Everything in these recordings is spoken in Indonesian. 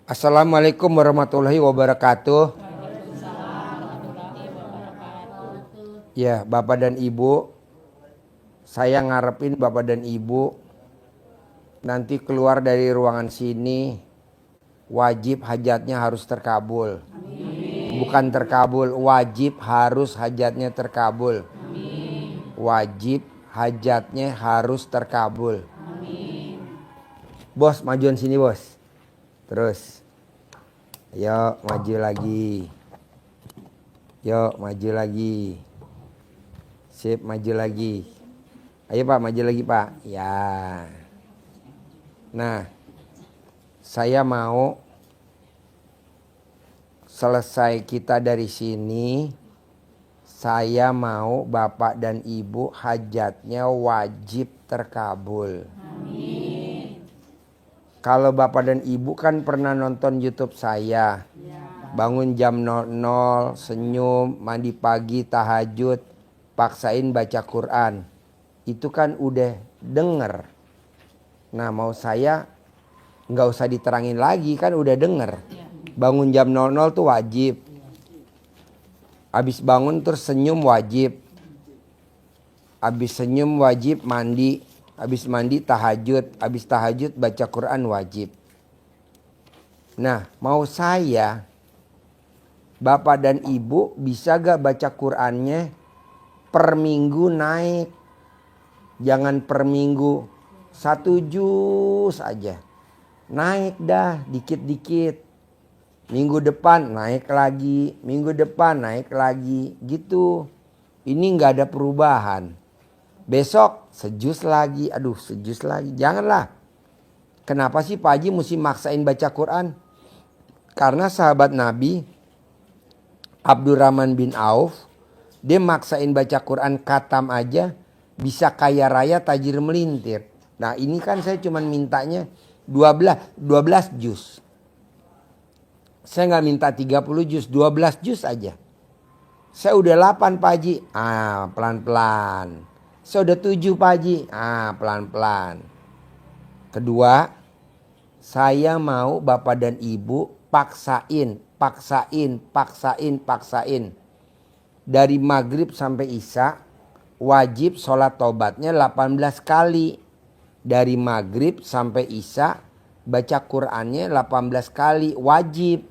Assalamualaikum warahmatullahi wabarakatuh. Ya, Bapak dan Ibu, saya ngarepin Bapak dan Ibu nanti keluar dari ruangan sini wajib hajatnya harus terkabul. Bukan terkabul, wajib harus hajatnya terkabul. Wajib hajatnya harus terkabul. Bos, majuan sini bos. Terus. Yuk, maju lagi. Yuk, maju lagi. Sip, maju lagi. Ayo Pak, maju lagi Pak. Ya. Nah, saya mau selesai kita dari sini. Saya mau Bapak dan Ibu hajatnya wajib terkabul. Amin. Kalau Bapak dan Ibu kan pernah nonton YouTube saya. Bangun jam 00, senyum, mandi pagi, tahajud, paksain baca Quran. Itu kan udah denger. Nah, mau saya nggak usah diterangin lagi, kan udah denger. Bangun jam 00 tuh wajib. Habis bangun terus senyum wajib. Habis senyum wajib mandi. Habis mandi tahajud. Habis tahajud baca Quran wajib. Nah, mau saya, Bapak dan Ibu bisa gak baca Qurannya per minggu naik. Jangan per minggu 1 juz aja. Naik dah dikit-dikit. Minggu depan naik lagi. Minggu depan naik lagi. Gitu. Ini gak ada perubahan. Besok sejus lagi. Aduh, sejus lagi. Janganlah. Kenapa sih Pak Haji mesti maksain baca Quran? Karena sahabat Nabi Abdurrahman bin Auf, dia maksain baca Quran khatam aja bisa kaya raya tajir melintir. Nah, ini kan saya cuman mintanya 12 juz. Saya nggak minta 30 juz, 12 juz aja. Saya udah 8 Pak Haji. Pelan-pelan. Saya udah 7 Pak Haji. Pelan-pelan. Kedua, saya mau Bapak dan Ibu paksain. Dari maghrib sampai isya wajib sholat tobatnya 18 kali. Dari maghrib sampai isya baca Qurannya 18 kali wajib.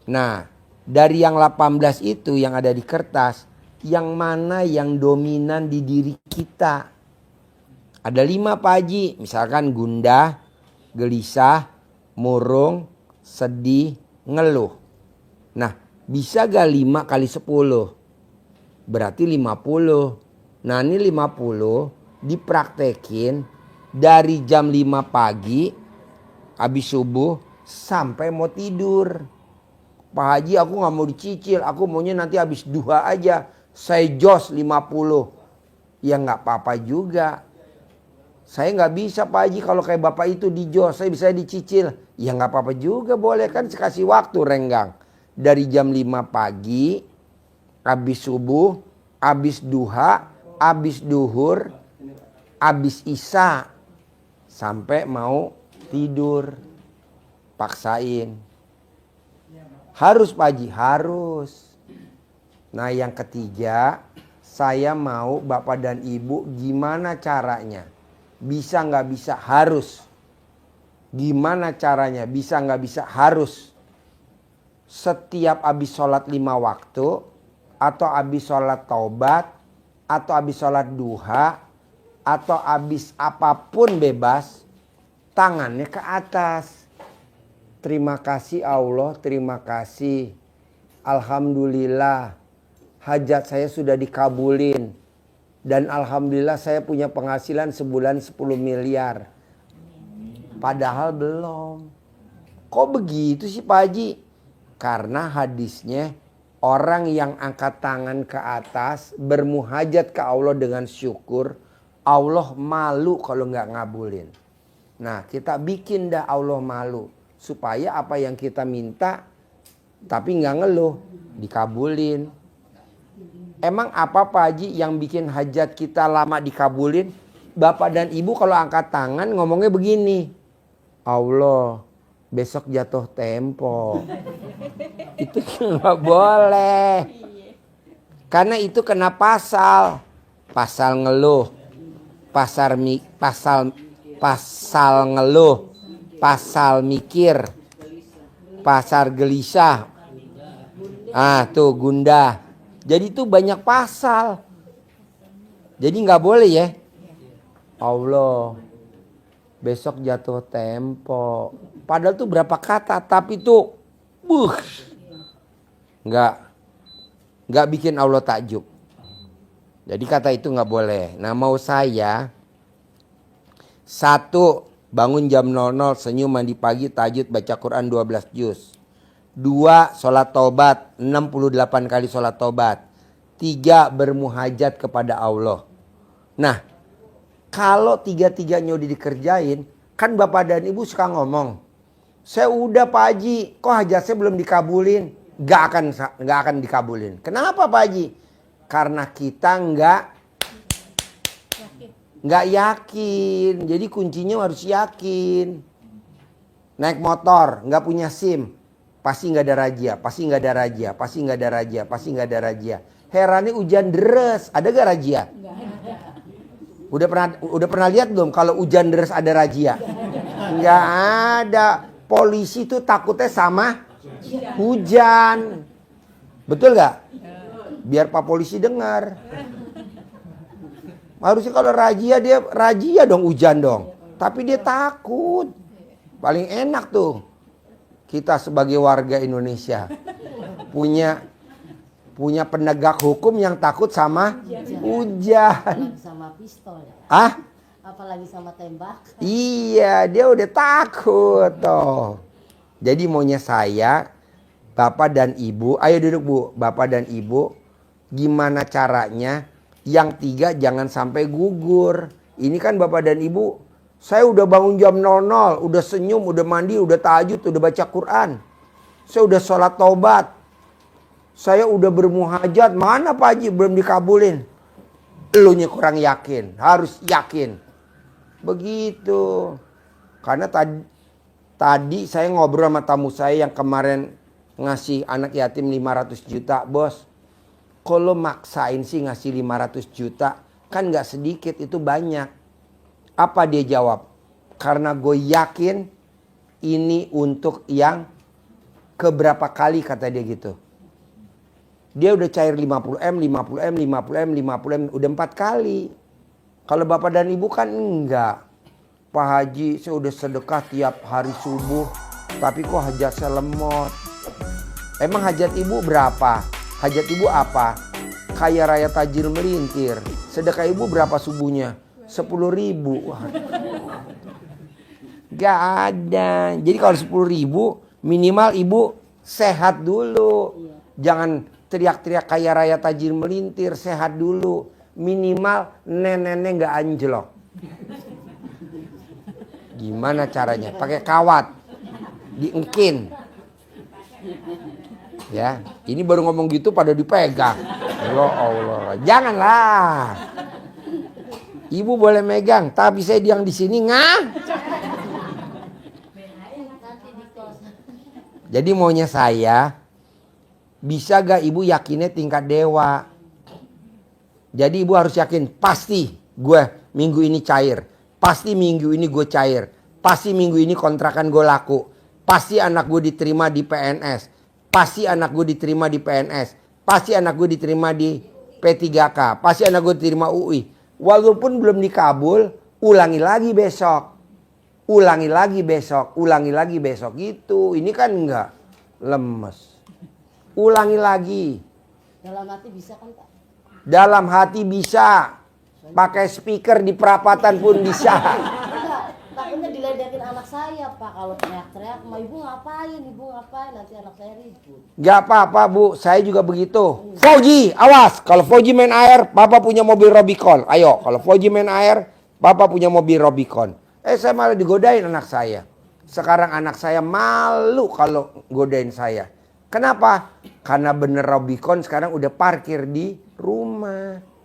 Nah, dari yang 18 itu yang ada di kertas, yang mana yang dominan di diri kita? Ada 5 Pak Haji, misalkan gundah, gelisah, murung, sedih, ngeluh. Nah, bisa gak 5 kali 10? Berarti 50. Nah, ini 50 dipraktekin dari jam 5 pagi habis subuh sampai mau tidur. Pak Haji, aku gak mau dicicil, aku maunya nanti habis duha aja. Saya jos 50. Ya gak apa-apa juga. Saya nggak bisa Pak Haji kalau kayak Bapak itu di jos, saya bisa dicicil. Ya nggak apa-apa juga, boleh kan kasih waktu renggang. Dari jam 5 pagi, habis subuh, habis duha, habis duhur, habis isya. Sampai mau tidur. Paksain. Harus Pak Haji, harus. Nah, yang ketiga, saya mau Bapak dan Ibu gimana caranya? Bisa nggak bisa harus. Gimana caranya? Bisa nggak bisa harus. Setiap habis sholat 5 waktu, atau habis sholat taubat, atau habis sholat duha, atau habis apapun bebas, tangannya ke atas. Terima kasih Allah, terima kasih. Alhamdulillah, hajat saya sudah dikabulin. Dan alhamdulillah saya punya penghasilan sebulan 10 miliar. Padahal belum. Kok begitu sih Pak Haji? Karena hadisnya orang yang angkat tangan ke atas bermuhajat ke Allah dengan syukur. Allah malu kalau nggak ngabulin. Nah, kita bikin dah Allah malu. Supaya apa yang kita minta tapi nggak ngeluh dikabulin. Emang apa Pak Haji yang bikin hajat kita lama dikabulin? Bapak dan Ibu kalau angkat tangan ngomongnya begini. Allah, besok jatuh tempo. Itu nggak boleh. Karena itu kena pasal. Pasal ngeluh. Pasal ngeluh. Pasal mikir. Pasal gelisah. Tuh gundah. Jadi itu banyak pasal. Jadi nggak boleh ya. Allah, besok jatuh tempo. Padahal tuh berapa kata, tapi tuh nggak bikin Allah takjub. Jadi kata itu nggak boleh. Nah, mau saya 1. Bangun jam 00, senyum, mandi pagi, tahajud, baca Quran 12 juz. 2. Sholat taubat, 68 kali sholat taubat. 3. Bermuhajat kepada Allah. Nah, kalau 3-3-nya udah dikerjain, kan bapak dan ibu suka ngomong, saya udah Pak Haji, kok hajat saya belum dikabulin? Gak akan dikabulin. Kenapa Pak Haji? Karena kita nggak yakin. Jadi kuncinya harus yakin. Naik motor, nggak punya SIM, pasti nggak ada razia, pasti nggak ada razia, pasti nggak ada razia, pasti nggak ada razia. Herannya hujan deres, ada gak razia? Udah pernah lihat belum kalau hujan deres ada razia? Nggak ada. Polisi tuh takutnya sama hujan. Betul gak? Biar Pak Polisi dengar. Harusnya kalau razia dia razia dong, hujan dong. Tapi dia takut. Paling enak tuh kita sebagai warga Indonesia punya penegak hukum yang takut sama hujan. Sama pistol ya. Apalagi sama tembak. Iya, dia udah takut toh. Jadi maunya saya, Bapak dan Ibu, ayo duduk Bu, Bapak dan Ibu, gimana caranya yang 3 jangan sampai gugur. Ini kan Bapak dan Ibu, saya udah bangun jam 00, udah senyum, udah mandi, udah tahajud, udah baca Quran. Saya udah sholat taubat. Saya udah bermuhajat, mana Pak Haji belum dikabulin? Elunya kurang yakin, harus yakin. Begitu. Karena tadi saya ngobrol sama tamu saya yang kemarin ngasih anak yatim 500 juta, Bos. Kalau maksain sih ngasih 500 juta, kan gak sedikit, itu banyak. Apa dia jawab? Karena gue yakin ini untuk yang keberapa kali, kata dia gitu. Dia udah cair 50M, 50M, 50M, 50M, udah 4 kali. Kalau Bapak dan Ibu kan enggak. Pak Haji, saya udah sedekah tiap hari subuh, tapi kok hajat saya lemot. Emang hajat Ibu berapa? Hajat Ibu apa? Kaya raya tajir melintir. Sedekah Ibu berapa subuhnya? 10.000. Gak ada. Jadi kalau 10.000 minimal Ibu sehat dulu. Jangan teriak-teriak kaya raya tajir melintir, sehat dulu. Minimal nenek-nenek gak anjlok. Gimana caranya? Pakai kawat. Diengkin. Ya, ini baru ngomong gitu pada dipegang. Ya Allah, janganlah. Ibu boleh megang, tapi saya yang di sini Jadi maunya saya, bisa gak ibu yakinnya tingkat dewa? Jadi ibu harus yakin, pasti gue minggu ini cair. Pasti minggu ini gue cair. Pasti minggu ini kontrakan gue laku. Pasti anak gue diterima di PNS. Pasti anak gue diterima di PNS. Pasti anak gue diterima di P3K. Pasti anak gue diterima UI. Walaupun belum dikabul, ulangi lagi besok. Ulangi lagi besok. Ulangi lagi besok. Gitu. Ini kan enggak lemes. Ulangi lagi. Dalam hati bisa kan Pak? Dalam hati bisa. Pakai speaker di perapatan pun bisa. Takutnya diledekin anak saya Pak. Kalau teriak-teriak, ma ibu ngapain? Ibu ngapain? Nanti anak saya ribut. Gak apa-apa Bu, saya juga begitu. Fauji, awas. Kalau Fauji main air, Papa punya mobil Robicon. Ayo, kalau Fauji main air, Papa punya mobil Robicon. Saya malah digodain anak saya. Sekarang anak saya malu kalau godain saya. Kenapa? Karena bener Robicon sekarang udah parkir di rumah.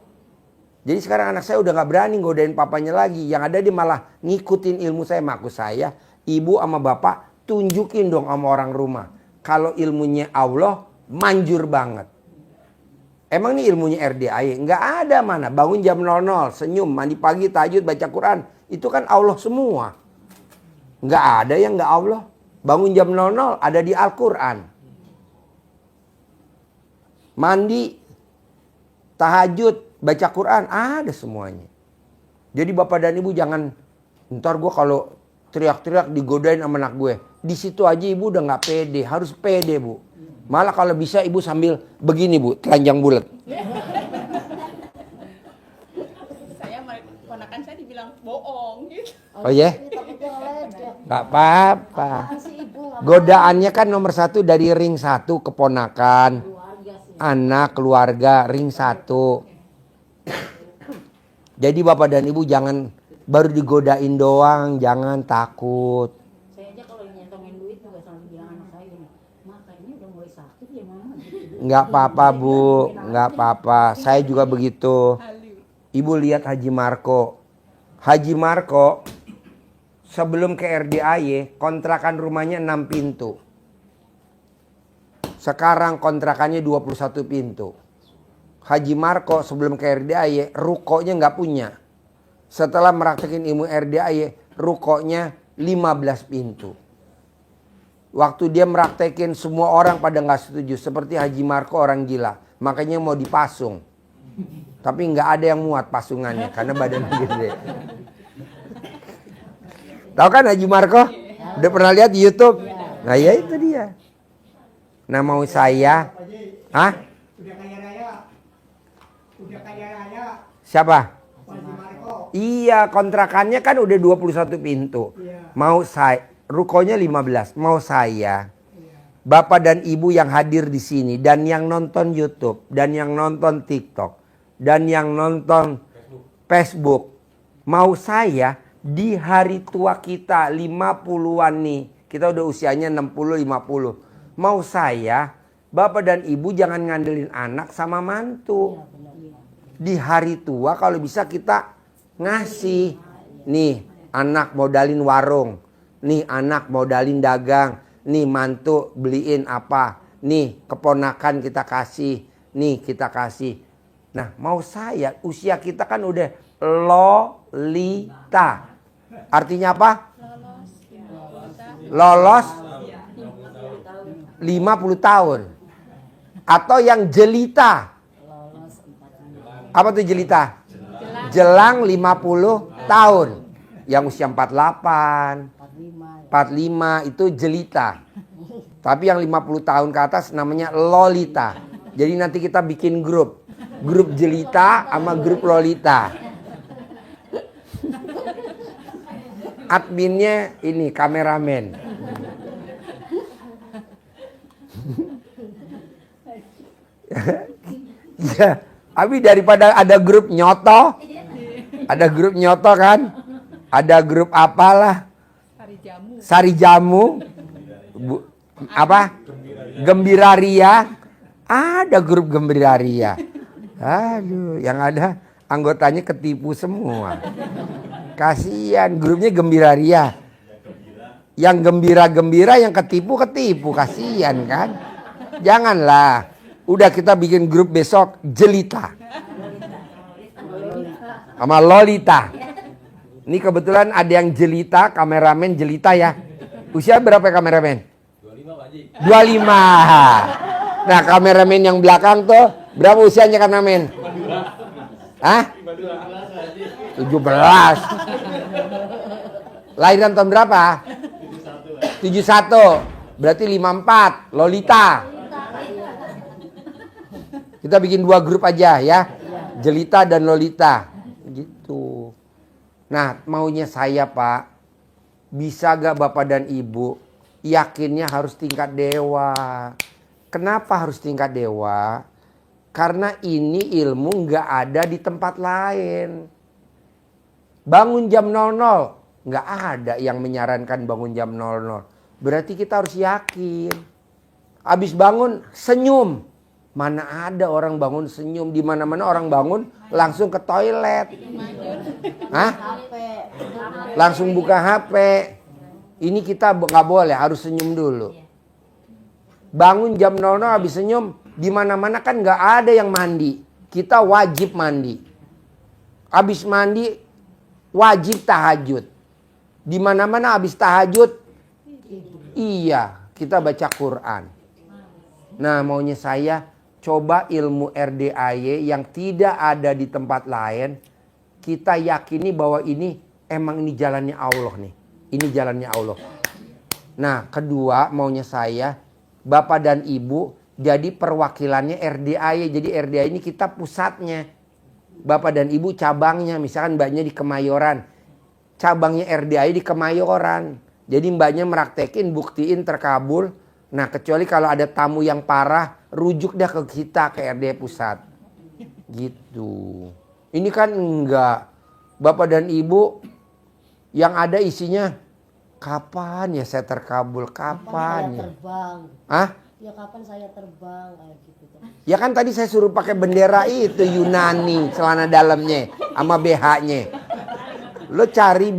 Jadi sekarang anak saya udah gak berani godain papanya lagi. Yang ada dia malah ngikutin ilmu saya. Maku saya, ibu sama bapak tunjukin dong sama orang rumah. Kalau ilmunya Allah, manjur banget. Emang nih ilmunya RDAY? Nggak ada mana. Bangun jam 00, senyum, mandi pagi, tahajud, baca Quran. Itu kan Allah semua. Nggak ada yang nggak Allah. Bangun jam 00, ada di Al-Quran. Mandi, tahajud, baca Quran, ada semuanya. Jadi bapak dan ibu jangan, ntar gue kalau teriak-teriak digodain sama anak gue. Di situ aja ibu udah nggak pede, harus pede bu. Malah kalau bisa ibu sambil begini bu, telanjang bulat. Ponakan saya dibilang bohong gitu. Oh ya? Takutnya ngeledek. Gak apa-apa. Apaan sih ibu? Nggak Godaannya kan nomor 1 dari ring 1 keponakan. keluarga sih. Anak, keluarga, ring 1. Jadi bapak dan ibu jangan baru digodain doang, jangan takut. Saya aja kalau nyetongin duit juga selalu bilang anak saya gini, "Ma, kayaknya udah mulai sakit ya mama." Nggak apa-apa bu, nggak apa-apa. Saya juga begitu. Ibu lihat Haji Marco. Haji Marco sebelum ke RDAY kontrakan rumahnya 6 pintu. Sekarang kontrakannya 21 pintu. Haji Marco sebelum ke RDAY rukonya nggak punya. Setelah meraktekin ilmu RDAY rukonya 15 pintu. Waktu dia meraktekin semua orang pada nggak setuju. Seperti Haji Marco orang gila. Makanya mau dipasung. Tapi nggak ada yang muat pasungannya karena badannya gede. Tahu kan Haji Marco? Udah pernah lihat di YouTube? Nah ya itu dia. Nah mau saya, hah? Udah kaya raya. Udah kaya raya. Siapa? Haji Marco. Iya kontrakannya kan udah 21 pintu. Iya. Mau saya, rukonya 15. Mau saya, bapak dan ibu yang hadir di sini dan yang nonton YouTube dan yang nonton TikTok dan yang nonton Facebook, mau saya di hari tua kita 50-an nih, kita udah usianya 60-50. Mau saya, bapak dan ibu jangan ngandelin anak sama mantu. Di hari tua kalau bisa kita ngasih. Nih anak modalin warung, nih anak modalin dagang, nih mantu beliin apa, nih keponakan kita kasih, nih kita kasih. Nah mau saya, usia kita kan udah lolita. Artinya apa? Lolos 50 tahun. Atau yang jelita. Apa tuh jelita? Jelang 50 tahun. Yang usia 48, 45 itu jelita. Tapi yang 50 tahun ke atas namanya lolita. Jadi nanti kita bikin grup. Grup jelita sama grup lolita. Adminnya ini kameramen. Ya, tapi daripada ada grup nyoto, ada grup nyoto kan, ada grup apalah, sari jamu, apa, gembira ria, ada grup gembira ria. Aduh, yang ada anggotanya ketipu semua. Kasihan grupnya gembira ria. Yang gembira-gembira yang ketipu, kasihan kan. Janganlah. Udah kita bikin grup besok jelita. Sama lolita. Ini kebetulan ada yang jelita, kameramen jelita ya. Usia berapa ya kameramen? 25 Pak Haji. 25. Nah kameramen yang belakang tuh berapa usianya kameramen? Hah? 17. Lahiran tahun berapa? 71. Berarti 54. Lolita. Kita bikin 2 grup aja ya. Jelita dan Lolita. Gitu. Nah maunya saya Pak. Bisa gak Bapak dan Ibu yakinnya harus tingkat dewa. Kenapa harus tingkat dewa? Karena ini ilmu gak ada di tempat lain. Bangun jam 00. Gak ada yang menyarankan bangun jam 00. Berarti kita harus yakin. Habis bangun senyum. Mana ada orang bangun senyum. Di mana-mana orang bangun langsung ke toilet. Hah? Langsung buka HP. Ini kita nggak boleh, harus senyum dulu. Bangun jam 00 habis senyum, di mana-mana kan nggak ada yang mandi. Kita wajib mandi. Habis mandi wajib tahajud. Di mana-mana habis tahajud, iya, kita baca Quran. Nah, maunya saya coba ilmu RDAY yang tidak ada di tempat lain. Kita yakini bahwa ini emang ini jalannya Allah nih. Ini jalannya Allah. Nah, kedua maunya saya, Bapak dan Ibu jadi perwakilannya RDAY. Jadi RDAY ini kita pusatnya. Bapak dan Ibu cabangnya, misalkan mbaknya di Kemayoran. Cabangnya RDAY di Kemayoran. Jadi mbaknya meraktekin, buktiin terkabul. Nah, kecuali kalau ada tamu yang parah, rujuk dah ke kita, ke RDAY pusat. Gitu. Ini kan enggak. Bapak dan Ibu yang ada isinya, kapan ya saya terkabul? Kapan saya ya? terbang? Hah? Ya kapan saya terbang kayak gitu. Ya kan tadi saya suruh pakai bendera itu Yunani, celana dalamnya sama BH-nya. Lo cari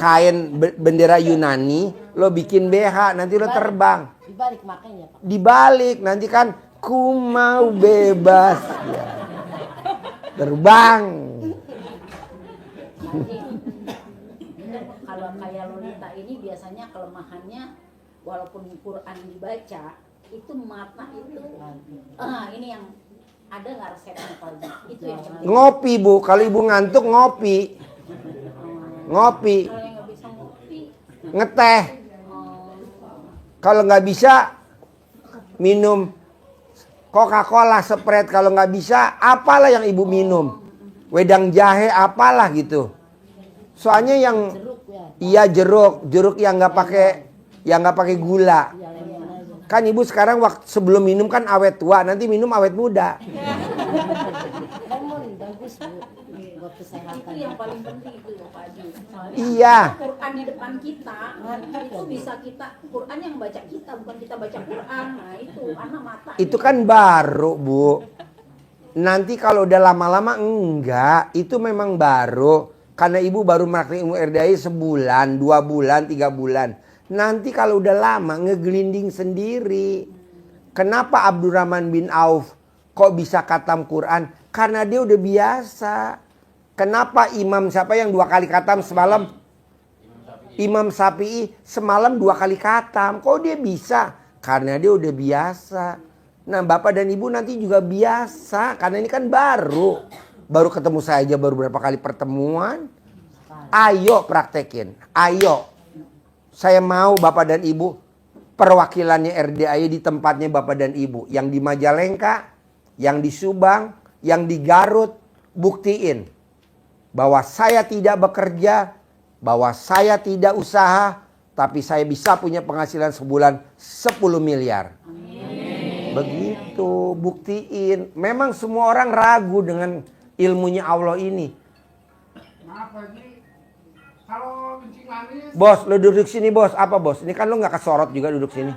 kain bendera Yunani, lo bikin BH, nanti lo terbang. Dibalik makanya Pak. Dibalik, nanti kan ku mau bebas. Ya. Terbang. Kalau kayak Lolita ini biasanya kelemahannya walaupun Quran dibaca itu mata itu ini yang ada nggak resepnya Pak Haji? Itu yang penting. Ngopi Bu, kalau ibu ngantuk ngopi. Ngopi. Kalau yang nggak bisa ngopi, Ngeteh. Kalau nggak bisa minum Coca-Cola, Sprite. Kalau nggak bisa apalah yang ibu minum. Wedang jahe apalah gitu. Soalnya yang Jeruk ya. iya jeruk yang nggak pakai gula. Ya lemon aja. Kan ibu sekarang waktu sebelum minum kan awet tua, nanti minum awet muda. Lemon bagus Bu. Buat itu kesehatan. yang paling penting itu Pak Haji. Soalnya Iya. Quran di depan kita itu bisa kita Quran yang baca kita bukan kita baca Quran. Nah itu anak mata. Itu kan baru Bu. Nanti kalau udah lama-lama enggak, itu memang baru. Karena ibu baru merakit ilmu RDAY sebulan, 2 bulan, 3 bulan. Nanti kalau udah lama ngegelinding sendiri. Kenapa Abdurrahman bin Auf kok bisa khatam Quran? Karena dia udah biasa. Kenapa imam siapa yang 2 kali khatam semalam? Imam Syafi'i semalam 2 kali khatam. Kok dia bisa? Karena dia udah biasa. Nah, Bapak dan Ibu nanti juga biasa. Karena ini kan baru. Baru ketemu saya aja baru berapa kali pertemuan. Ayo praktekin. Ayo. Saya mau Bapak dan Ibu perwakilannya RDAY di tempatnya Bapak dan Ibu. Yang di Majalengka, yang di Subang, yang di Garut. Buktiin bahwa saya tidak bekerja, bahwa saya tidak usaha, tapi saya bisa punya penghasilan sebulan 10 miliar. Begitu, buktiin. Memang semua orang ragu dengan ilmunya Allah ini. Maaf Haji, kalau kencing manis, Bos, lo duduk sini bos. Apa bos? Ini kan lo nggak kesorot juga duduk sini.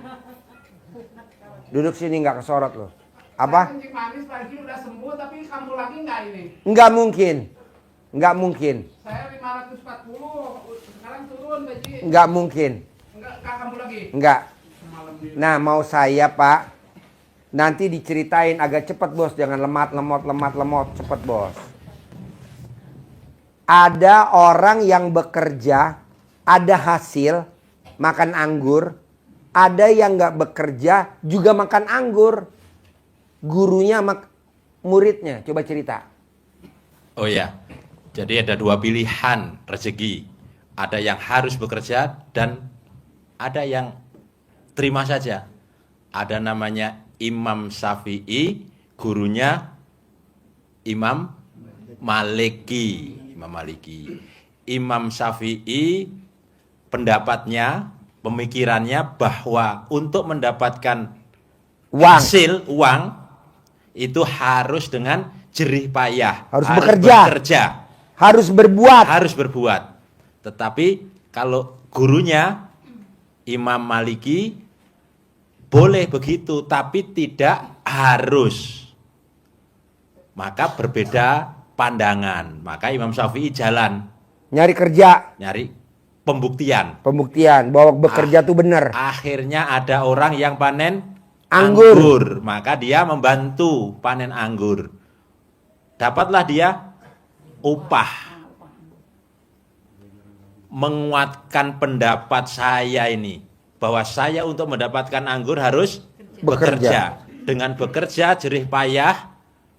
Duduk sini nggak kesorot lo. Apa? kencing manis Pak Haji udah sembuh, tapi kamu lagi nggak ini? Nggak mungkin. Nggak mungkin. Saya 540, sekarang turun Pak Haji. Nggak mungkin. Nggak kamu lagi? Nggak. Semalam di Nah, mau saya Pak. Nanti diceritain agak cepat bos. Jangan lemot. Cepat bos. Ada orang yang bekerja, ada hasil, makan anggur. Ada yang nggak bekerja, juga makan anggur. Gurunya sama muridnya. Coba cerita. Oh ya, jadi ada 2 pilihan rezeki. Ada yang harus bekerja dan ada yang terima saja. Ada namanya Imam Syafi'i, gurunya Imam Maliki. Imam Syafi'i pendapatnya, pemikirannya bahwa untuk mendapatkan hasil uang itu harus dengan jerih payah, Harus bekerja. Harus berbuat. Tetapi kalau gurunya Imam Maliki boleh begitu, tapi tidak harus. Maka berbeda pandangan. Maka Imam Syafi'i jalan Nyari kerja. nyari pembuktian. Pembuktian bahwa bekerja tuh benar. Akhirnya ada orang yang panen Anggur. anggur. Maka dia membantu panen anggur. Dapatlah dia upah. Menguatkan pendapat saya ini. Bahwa saya untuk mendapatkan anggur harus bekerja. Dengan bekerja jerih payah,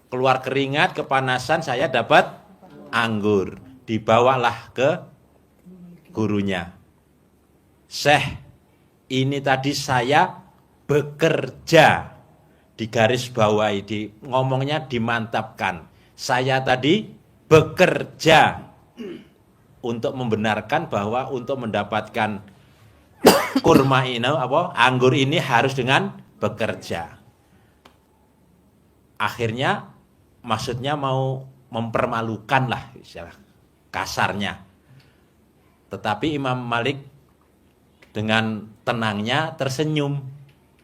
keluar keringat, kepanasan, saya dapat anggur. Dibawalah ke gurunya. Syekh, ini tadi saya bekerja. Di garis bawahi, ngomongnya dimantapkan. Saya tadi bekerja untuk membenarkan bahwa untuk mendapatkan kurma ini, anggur ini harus dengan bekerja. Akhirnya maksudnya mau mempermalukan lah istilah kasarnya. Tetapi Imam Malik dengan tenangnya tersenyum.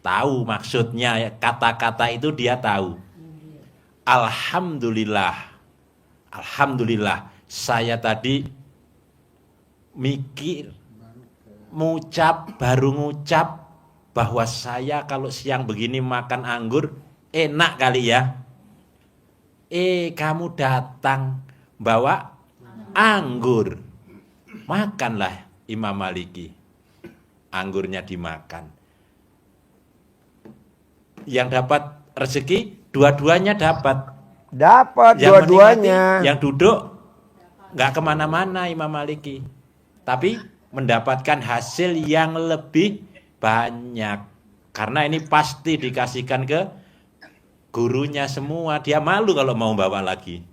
Tahu maksudnya, kata-kata itu dia tahu. Alhamdulillah. Alhamdulillah saya tadi mikir, baru ngucap bahwa saya kalau siang begini makan anggur enak kali ya. Kamu datang bawa anggur. Makanlah Imam Maliki. Anggurnya dimakan. Yang dapat rezeki, dua-duanya dapat. Dapat Yang dua-duanya. menikmati, yang duduk nggak kemana-mana Imam Maliki. Tapi mendapatkan hasil yang lebih banyak. Karena ini pasti dikasihkan ke gurunya semua. Dia malu kalau mau bawa lagi.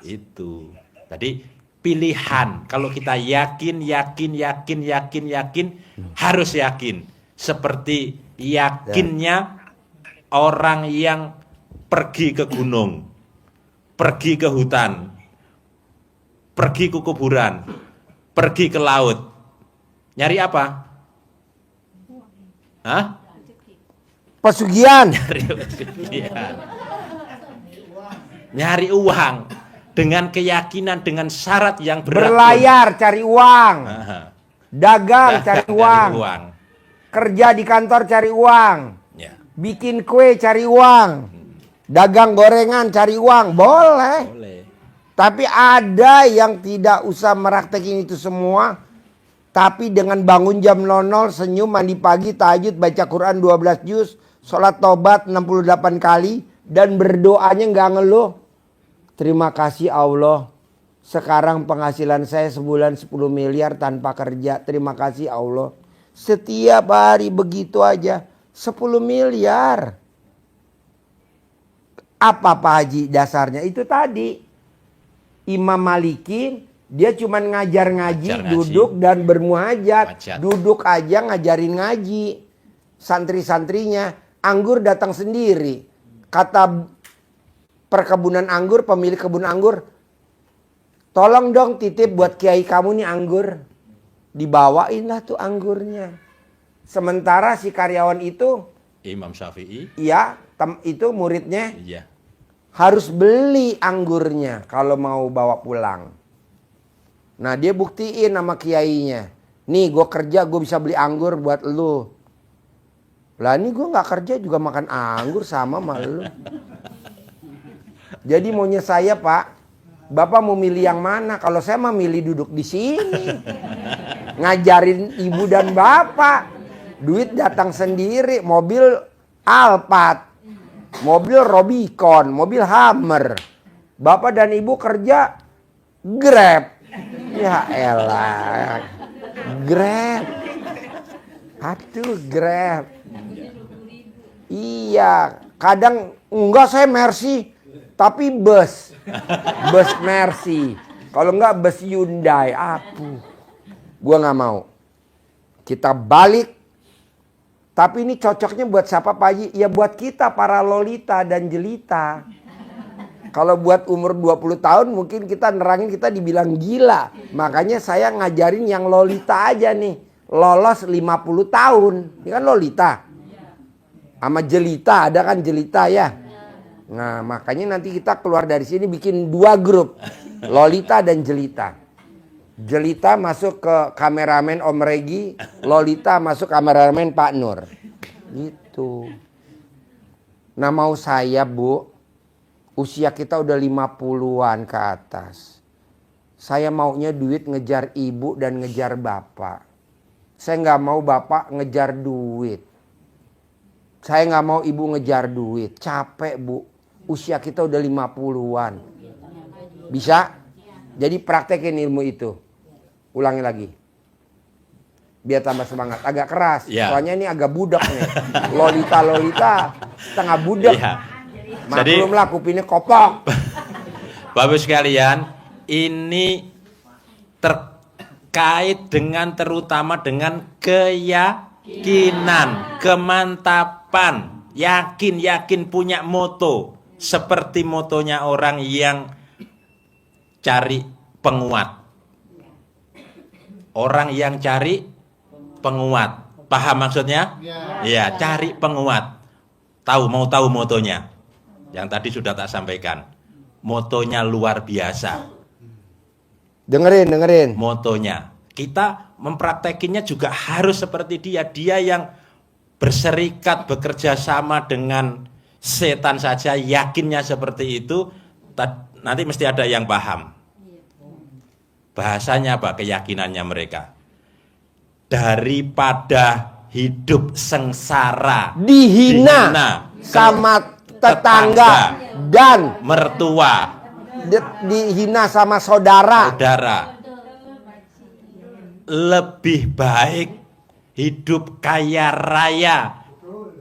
Itu. Tadi pilihan. Kalau kita yakin, harus yakin. Seperti yakinnya orang yang pergi ke gunung, pergi ke hutan, pergi ke kuburan, pergi ke laut. Nyari apa? Hah? Pesugihan. Nyari uang dengan keyakinan, dengan syarat yang berat. Berlayar cari uang. Aha. Dagang cari uang. Kerja di kantor cari uang. Ya. Bikin kue cari uang. Dagang gorengan cari uang. Boleh. Boleh. Tapi ada yang tidak usah meraktekin itu semua. Tapi dengan bangun jam 00, senyum, mandi pagi, tahajud, baca Quran 12 juz, sholat tobat 68 kali, dan berdoanya nggak ngeluh. Terima kasih Allah. Sekarang penghasilan saya sebulan 10 miliar tanpa kerja. Terima kasih Allah. Setiap hari begitu aja 10 miliar. Apa Pak Haji dasarnya? Itu tadi. Imam Maliki dia cuma ngajar ngaji, duduk dan bermuhajat. Duduk aja ngajarin ngaji. Santri-santrinya. Anggur datang sendiri. Kata perkebunan anggur, pemilik kebun anggur, tolong dong titip buat kiai kamu nih anggur. Dibawain lah tuh anggurnya. Sementara si karyawan itu, Imam Syafi'i, iya, itu muridnya, iya, harus beli anggurnya kalau mau bawa pulang. Nah dia buktiin sama kiainya, nih gue kerja gue bisa beli anggur buat lu. Lah ini gue nggak kerja juga makan anggur sama lu. Jadi maunya saya Pak, Bapak mau milih yang mana? Kalau saya mah milih duduk di sini. Ngajarin ibu dan bapak. Duit datang sendiri. Mobil Alphard. Mobil Robicon. Mobil Hammer. Bapak dan ibu kerja Grab. Ya elah. Grab. Aduh Grab. Iya. Kadang enggak saya Mercy. Tapi bus. Bus Mercy. Kalau enggak bus Hyundai. Aduh. Gua nggak mau. Kita balik. Tapi ini cocoknya buat siapa Pak Haji? Ya buat kita para lolita dan jelita. Kalau buat umur 20 tahun mungkin kita nerangin kita dibilang gila. Makanya saya ngajarin yang lolita aja nih. Lolos 50 tahun. Ini kan lolita. Sama jelita, ada kan jelita ya. Nah makanya nanti kita keluar dari sini bikin 2 grup. Lolita dan jelita. Jelita masuk ke kameramen Om Regi, Lolita masuk kameramen Pak Nur. Gitu. Nah mau saya Bu, usia kita udah 50-an ke atas. Saya maunya duit ngejar ibu dan ngejar bapak. Saya nggak mau bapak ngejar duit. Saya nggak mau ibu ngejar duit. Capek Bu, usia kita udah 50-an. Bisa? Jadi praktekin ilmu itu. Ulangi lagi. Biar tambah semangat. Agak keras. Ya. Soalnya ini agak budak nih. Lolita setengah budak. Ya. Maklumlah kupingnya kopok. Bapak sekalian, ini terkait dengan terutama dengan keyakinan, kemantapan, yakin punya moto seperti motonya orang yang cari penguat. Orang yang cari penguat. Paham maksudnya? Ya, cari penguat. Mau tahu motonya. Yang tadi sudah tak sampaikan. Motonya luar biasa. Dengerin. Motonya. Kita mempraktekinya juga harus seperti dia. Dia yang berserikat, bekerja sama dengan setan saja, yakinnya seperti itu. Nanti mesti ada yang paham. Bahasanya apa? Keyakinannya mereka. Daripada hidup sengsara, Dihina sama tetangga dan mertua, dihina sama saudara. Lebih baik hidup kaya raya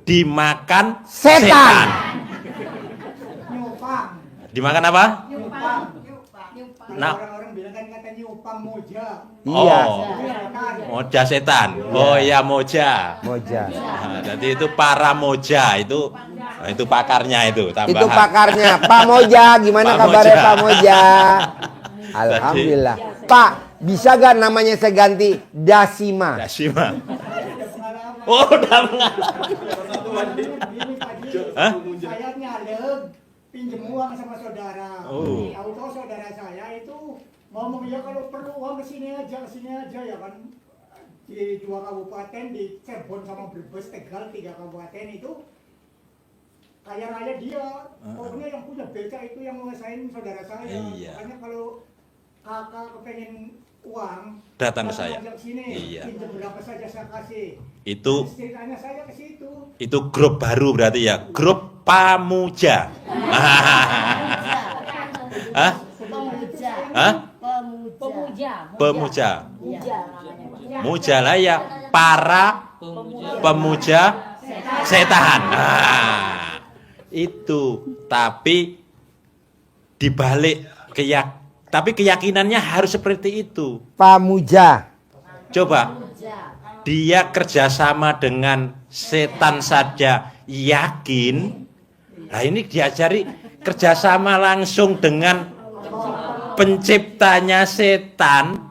dimakan setan. Nyupang. Dimakan apa? Nah, Orang-orang bilang kan kata nyupang moja. Iya. Moja setan. Oh ya moja. Moja. Nah, jadi itu para moja itu pakarnya itu tambahan. Itu pakarnya. Pak Moja, gimana Pak kabarnya Moja. Pak Moja? Alhamdulillah. Pak, bisa gak namanya saya ganti Dasima? Dasima. Oh, udah pengalaman. Ini pagi, Hah? saya nyalek pinjem uang sama saudara. Oh. Tahu saudara saya itu ngomong ya kalau perlu uang kesini aja ya kan. Di 2 kabupaten, di Cirebon sama Brebes, Tegal, 3 kabupaten itu kaya raya dia. Pokoknya yang punya beca itu yang menguasain saudara saya. Iya. Makanya kalau kakak kepengen uang, Datang ke saya. ajak sini, Iya. pinjam berapa saja saya kasih. Itu Terus ceritanya saya ke situ. grup baru berarti ya, grup Pamuja. Hah? Pemuja. Hah? Pemuja. Pemuja. Muja namanya. Muja lah ya, para pemuja setan. Nah, itu. Tapi dibalik tapi keyakinannya harus seperti itu. Pamuja. Coba dia kerjasama dengan setan saja yakin. Nah ini diajari kerjasama langsung dengan penciptanya setan.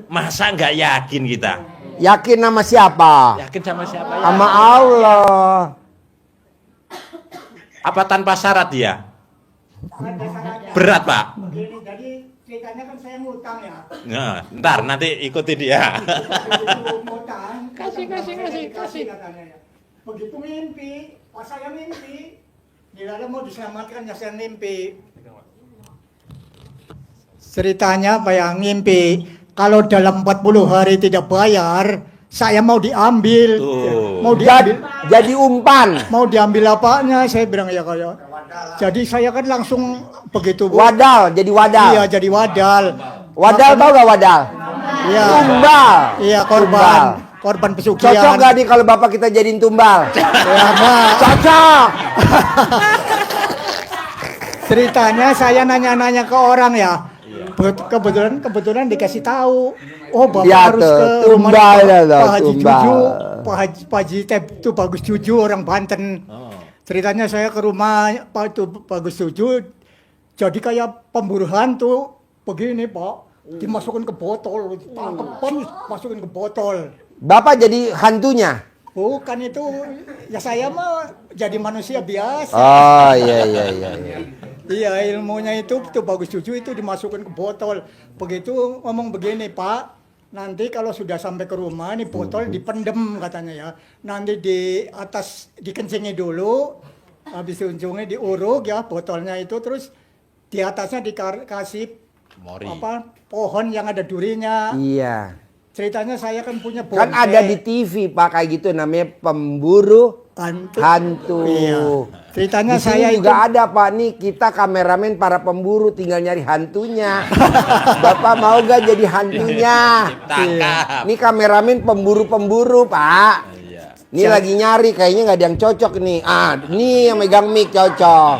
Masa nggak yakin kita? Yakin sama siapa? Yakin sama siapa ya? Sama Allah. Apa tanpa syarat dia? Ada syaratnya. Berat pak. Begini, jadi ceritanya kan saya ngutang ya. Nah, ntar nanti ikuti dia. Begitu ngutang, Kasih. katanya ya. Begitu mimpi, pas saya mimpi, dilala mau diselamatkan ya saya mimpi. Ceritanya apa ya, ngimpi kalau dalam 40 hari tidak bayar, saya mau diambil. Tuh. Mau diambil. Jadi umpan. Mau diambil apanya? Saya bilang ya kayak. Jadi saya kan langsung begitu Bu. Wadal, jadi wadal. Iya, jadi wadal. Wadal tau gak wadal? Iya. Tumbal. Iya, Tumbal. korban pesugihan. Cocok gak nih kalau bapak kita jadiin tumbal? Ya, Pak. Cocok. Ceritanya saya nanya-nanya ke orang ya. Kebetulan dikasih tahu. Oh, Bapak Ya, harus tuh, ke rumah tumbal ya, tuh, Pak Haji tumbal. Juju. Pak Haji Tep itu Bagus Juju orang Banten. Ceritanya saya ke rumah Pak Bagus Juju. Jadi kayak pemburu hantu. Begini, Pak. Dimasukin ke botol, tangkep terus masukin ke botol. Bapak jadi hantunya? Bukan itu, ya saya mah jadi manusia biasa. Oh iya. Iya, ilmunya itu bagus cucu itu dimasukkan ke botol. Begitu ngomong begini, Pak, nanti kalau sudah sampai ke rumah nih botol dipendem katanya ya. Nanti di atas dikencingi dulu, habis ujungnya diuruk ya botolnya itu, terus di atasnya dikasih Mori. pohon yang ada durinya. Iya. Ceritanya saya kan punya Kan bonsai. ada di TV Pak kayak gitu namanya pemburu hantu. Iya. Ceritanya Di sini saya juga ada Pak nih, kita kameramen para pemburu tinggal nyari hantunya. Bapak mau gak jadi hantunya? Tangkap. Ini kameramen pemburu-pemburu Pak. Iya. Ini lagi nyari kayaknya nggak ada yang cocok nih. Ah, ini yang megang mic cocok.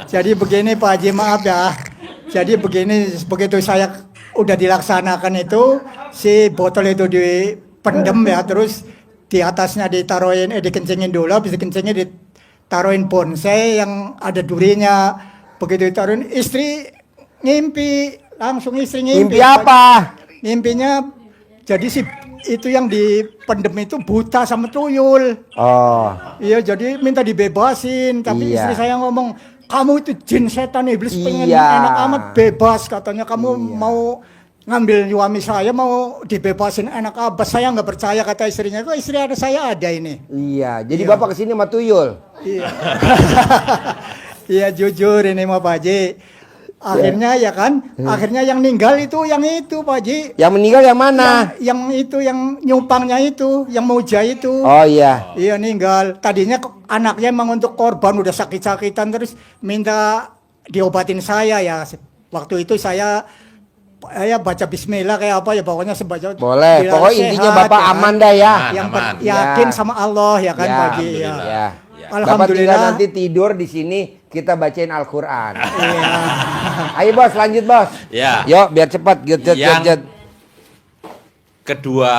Jadi begini Pak Haji, maaf ya. Jadi begini, begitu saya udah dilaksanakan itu, si botol itu dipendem ya, terus di atasnya ditaruhin, dikencingin dulu, habis dikencingin ditaruhin bonsai yang ada durinya. Begitu ditaruhin, istri ngimpi, langsung istri ngimpi. Mimpi apa? Ngimpinya, jadi si itu yang dipendem itu buta sama tuyul. Oh, Iya, jadi minta dibebasin, tapi Iya. istri saya ngomong, kamu itu jin setan iblis, pengen Iya. enak amat bebas katanya, kamu mau ngambil suami saya, mau dibebasin enak apa, saya nggak percaya kata istrinya. Kok istri ada, saya ada ini. iya. Jadi Iya. Bapak kesini sama tuyul. Iya. Iya jujur ini mah Pak Haji. Akhirnya ya kan, akhirnya yang ninggal itu Pak Haji. Yang meninggal yang mana? Yang itu, yang nyumpangnya itu, yang muja itu. Oh iya. Iya ninggal. Tadinya anaknya emang untuk korban udah sakit-sakitan, terus minta diobatin saya ya. Waktu itu saya baca bismillah kayak apa ya, pokoknya sebaca. Boleh. biar Pokoknya intinya sehat, Bapak ya kan. aman dah ya. Yang Aman. yakin Ya. sama Allah ya kan Ya, Pak Haji. Ya. alhamdulillah. Ya. Ya. Bapak tinggal Alhamdulillah. nanti tidur di sini, kita bacain Al-Quran. Iya. Ayo bos, lanjut bos. Ya. Yuk, biar cepat. Yang kedua,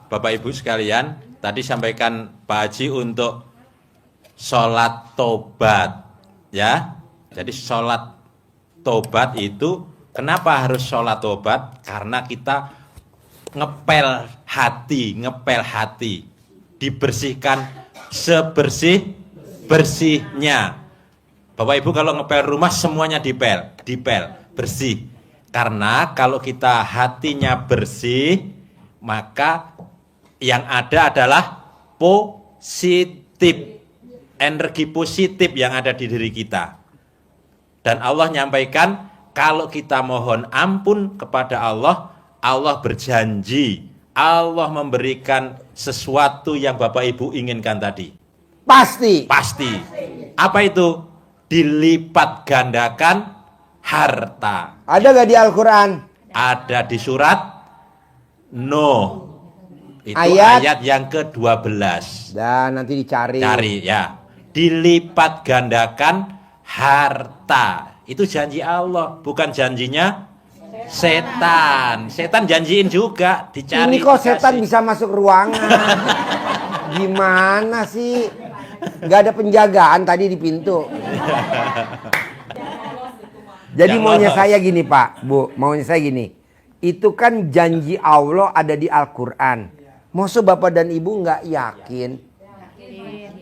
Bapak Ibu sekalian, tadi sampaikan Pak Haji untuk sholat tobat, ya. Jadi sholat tobat itu, kenapa harus sholat tobat? Karena kita ngepel hati, dibersihkan sebersih-bersihnya. Bapak Ibu kalau ngepel rumah semuanya dipel, bersih. Karena kalau kita hatinya bersih, maka yang ada adalah positif. Energi positif yang ada di diri kita. Dan Allah nyampaikan, kalau kita mohon ampun kepada Allah, Allah berjanji, Allah memberikan sesuatu yang Bapak Ibu inginkan tadi. Pasti. Pasti. Apa itu? Dilipat gandakan harta. Ada gak di Al-Quran? Ada di surat Nuh. Itu Ayat? ayat yang ke-12. Dan nanti dicari. Cari ya. Dilipat gandakan harta. Itu janji Allah, bukan janjinya setan. Setan janjiin juga, dicari. Ini kok setan dikasih. bisa masuk ruangan? Gimana sih? Gak ada penjagaan tadi di pintu. Jadi Yang maunya lolos. saya gini Pak, Bu, maunya saya gini. Itu kan janji Allah ada di Al-Quran. Masa Bapak dan Ibu nggak yakin?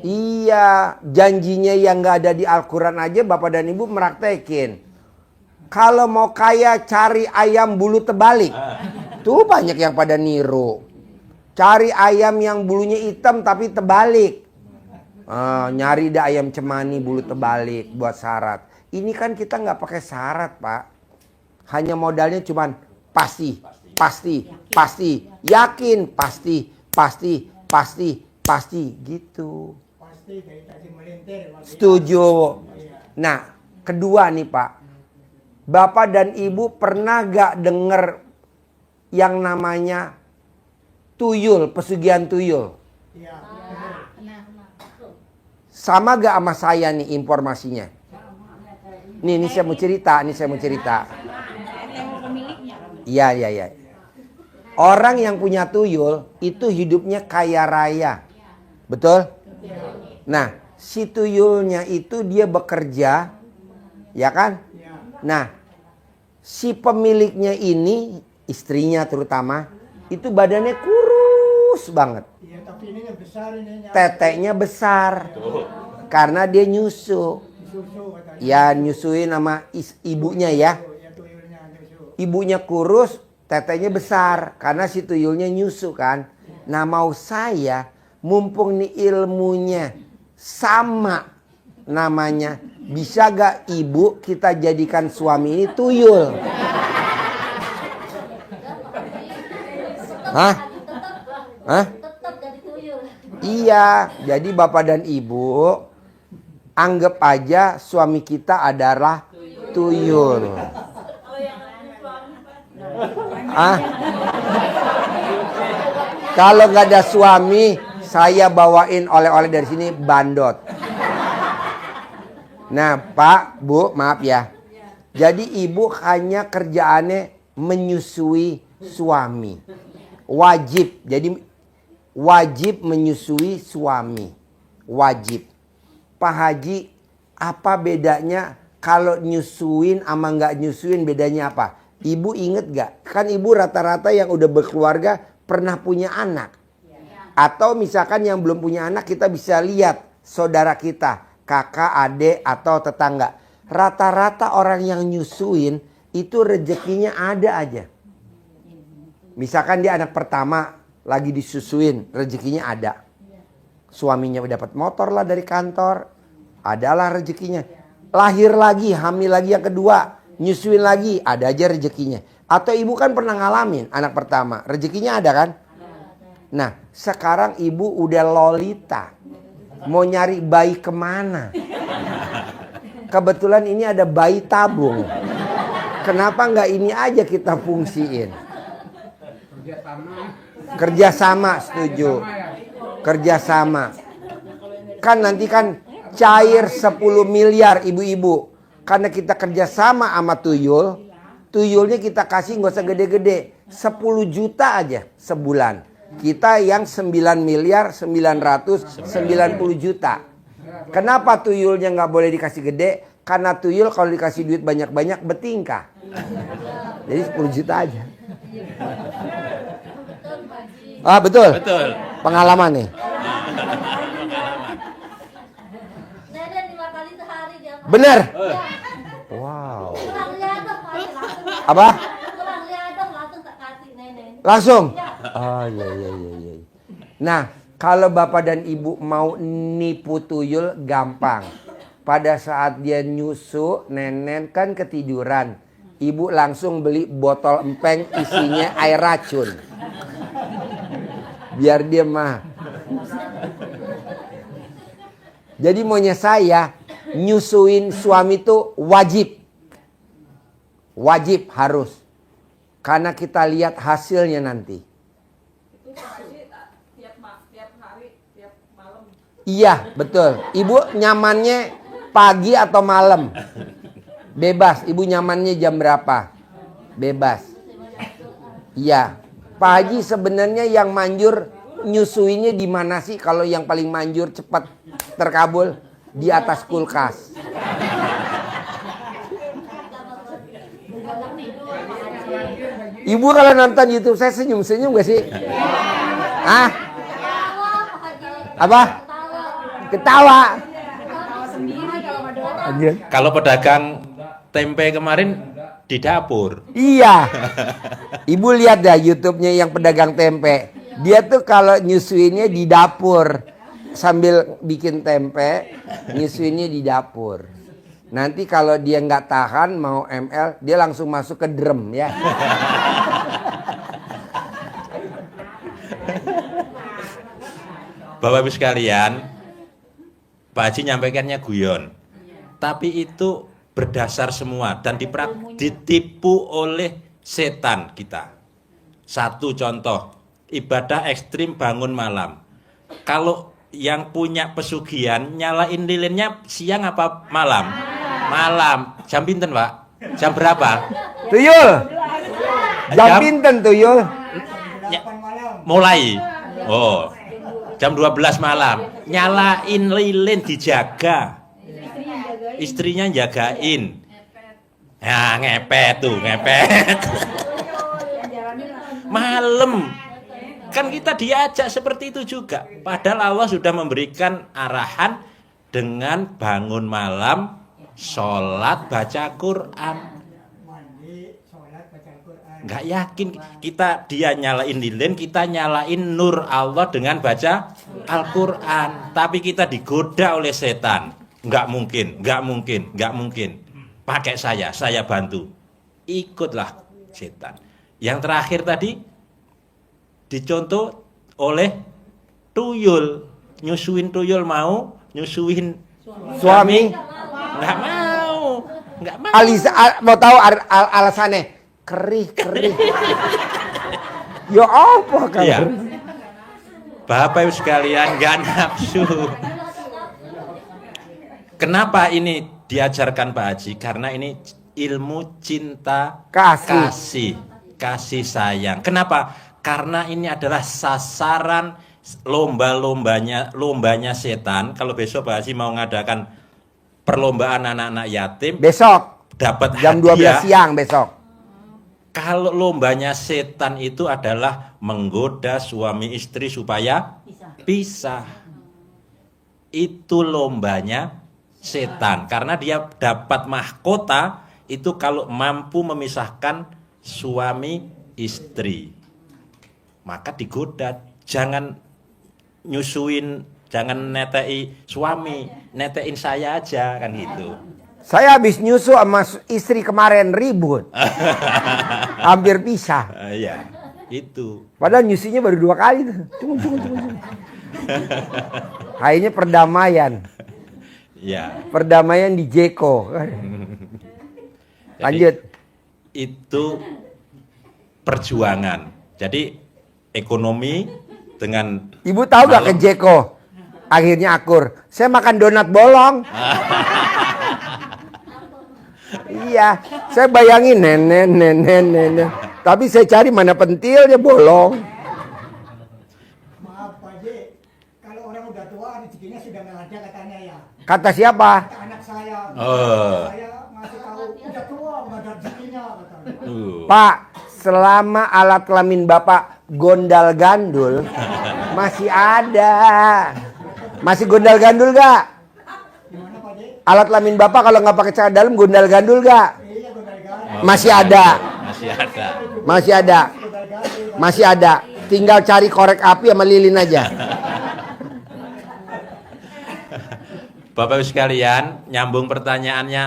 Iya, janjinya yang nggak ada di Al-Quran aja Bapak dan Ibu meraktekin. Kalau mau kaya cari ayam bulu terbalik. Tuh banyak yang pada niru. Cari ayam yang bulunya hitam tapi terbalik. Nyari dah ayam cemani bulu terbalik buat syarat. Ini kan kita nggak pakai syarat Pak. Hanya modalnya cuman pasti, yakin, pasti gitu. Pasti dari tadi melintir. Setuju. Nah, kedua nih Pak. Bapak dan Ibu pernah gak denger yang namanya tuyul, pesugihan tuyul? Iya. Sama gak sama saya nih informasinya? Ini saya mau cerita, Iya. Orang yang punya tuyul itu hidupnya kaya raya. Betul? Nah, si tuyulnya itu dia bekerja, ya kan? Nah, si pemiliknya ini, istrinya terutama, itu badannya kurus banget. Iya, tapi ininya besar ininya. Teteknya besar. Karena dia nyusu. susu katanya. Ya nyusuin sama ibunya ya. Ya tuyulnya susu. Ibunya kurus, tetenya besar karena si tuyulnya nyusu kan. Nah mau saya mumpung nih ilmunya sama namanya, bisa gak ibu kita jadikan suami ini tuyul? Hah? Hah? Tetap jadi tuyul. Iya, jadi bapak dan ibu anggap aja suami kita adalah tuyul. Ah? Kalau nggak ada suami, saya bawain oleh-oleh dari sini bandot. Nah, Pak, Bu, maaf ya. Jadi ibu hanya kerjaannya menyusui suami. Wajib. Jadi wajib menyusui suami. Wajib. Pak Haji, apa bedanya kalau nyusuin sama nggak nyusuin, bedanya apa? Ibu inget gak? Kan ibu rata-rata yang udah berkeluarga pernah punya anak. Atau misalkan yang belum punya anak, kita bisa lihat saudara kita, kakak, adik, atau tetangga. Rata-rata orang yang nyusuin itu rezekinya ada aja. Misalkan dia anak pertama lagi disusuin, rezekinya ada. Suaminya dapat motor lah dari kantor, adalah rezekinya. Lahir lagi, hamil lagi yang kedua, nyusuin lagi, ada aja rezekinya. Atau ibu kan pernah ngalamin anak pertama, rezekinya ada kan? Nah, sekarang ibu udah lolita, mau nyari bayi kemana? Kebetulan ini ada bayi tabung. Kenapa nggak ini aja kita fungsiin? Kerjasama, setuju. Kerjasama. Kan nanti kan cair 10 miliar ibu-ibu. Karena kita kerjasama sama tuyul. Tuyulnya kita kasih nggak usah gede-gede. 10 juta aja sebulan. Kita yang 9 miliar 990 juta. Kenapa tuyulnya nggak boleh dikasih gede? Karena tuyul kalau dikasih duit banyak-banyak bertingkah. Jadi 10 juta aja. Ah betul. Betul. Pengalaman nih. Nenek 5 kali sehari dia. Bener. Wow. Pulang lihat dong, langsung. Apa? Pulang lihat dong, langsung tak kasih nenek. Langsung. Oh iya. Nah, kalau bapak dan ibu mau nipu tuyul gampang. Pada saat dia nyusu, nenek kan ketiduran. Ibu langsung beli botol empeng isinya air racun. Biar dia mah. Jadi maunya saya nyusuin suami itu wajib. Wajib harus. Karena kita lihat hasilnya nanti. Itu Pak Haji tiap hari, tiap malam. Iya, betul. Ibu nyamannya pagi atau malam? Bebas. Ibu nyamannya jam berapa? Bebas. Iya. Pak Haji sebenarnya yang manjur nyusuinnya di mana sih? Kalau yang paling manjur cepat terkabul di atas kulkas. Ibu kalau nonton YouTube saya senyum-senyum gak sih? Ah? Apa? Ketawa. Kalau pedagang tempe kemarin di dapur. Iya. Ibu lihat dah YouTube-nya yang pedagang tempe. Dia tuh kalau nyusuinnya di dapur. Sambil bikin tempe, nyusuinnya di dapur. Nanti kalau dia nggak tahan mau ML, dia langsung masuk ke drum ya. Bapak Ibu sekalian, Pak Haji nyampaikannya guyon. Tapi itu berdasar semua dan ditipu oleh setan kita. Satu contoh, ibadah ekstrim bangun malam. Kalau yang punya pesugihan nyalain lilinnya siang apa malam? Malam. Jam pinten, Pak? Jam berapa? Tuyul. Jam pinten tuyul? Mulai. Oh. Jam 12 malam. Nyalain lilin dijaga. Istrinya jagain. Nah, ngepet tuh, ngepet. Malam. Kan kita diajak seperti itu juga. Padahal Allah sudah memberikan arahan dengan bangun malam sholat baca Quran. Mandi, sholat, baca Al-Quran. Nggak yakin dia nyalain lilin, kita nyalain nur Allah dengan baca Al-Quran. Tapi kita digoda oleh setan. Nggak mungkin. Pakai saya bantu. Ikutlah setan. Yang terakhir tadi dicontoh oleh tuyul. Nyusuin tuyul mau, nyusuin Suami nggak mau. Alisa mau tahu alasannya? Kerih. Ya apa kan? Iya. Bapak Ibu sekalian nggak nafsu. Kenapa ini diajarkan Pak Haji? Karena ini ilmu cinta kasih sayang. Kenapa? Karena ini adalah sasaran lombanya setan. Kalau besok Pak Haji mau ngadakan perlombaan anak-anak yatim, Besok dapat jam hadiah. 12 siang besok. Kalau lombanya setan itu adalah menggoda suami istri supaya pisah. Itu lombanya setan. Karena dia dapat mahkota itu kalau mampu memisahkan suami istri. Maka digoda. Jangan nyusuin, jangan netei suami, netein saya aja kan gitu. Saya habis nyusu sama istri kemarin ribut. Hampir pisah. Iya, itu. Padahal nyusinya baru 2 kali tuh. Cung. Kayaknya perdamaian. Ya. Perdamaian di Jeko. Lanjut. Itu perjuangan. Jadi ekonomi dengan Ibu tahu gak ke Jeko? Akhirnya akur. Saya makan donat bolong. Iya, saya bayangin nenek. Tapi saya cari mana pentilnya bolong. Maaf Pak Haji, kalau orang udah tua rezekinya sudah nggak ada katanya ya. Kata siapa? Kata anak saya. Oh. Saya masih tahu udah tua nggak ada rezekinya katanya. Pak, selama alat kelamin Bapak gondal gandul masih ada. Masih gondal gandul gak? Gimana Pak Haji? Alat kelamin Bapak kalau nggak pakai celana dalam gondal gandul gak? Iya gondal-gandul. Masih ada. Masih ada. Tinggal cari korek api sama lilin aja. Bapak Ibu sekalian, nyambung pertanyaannya.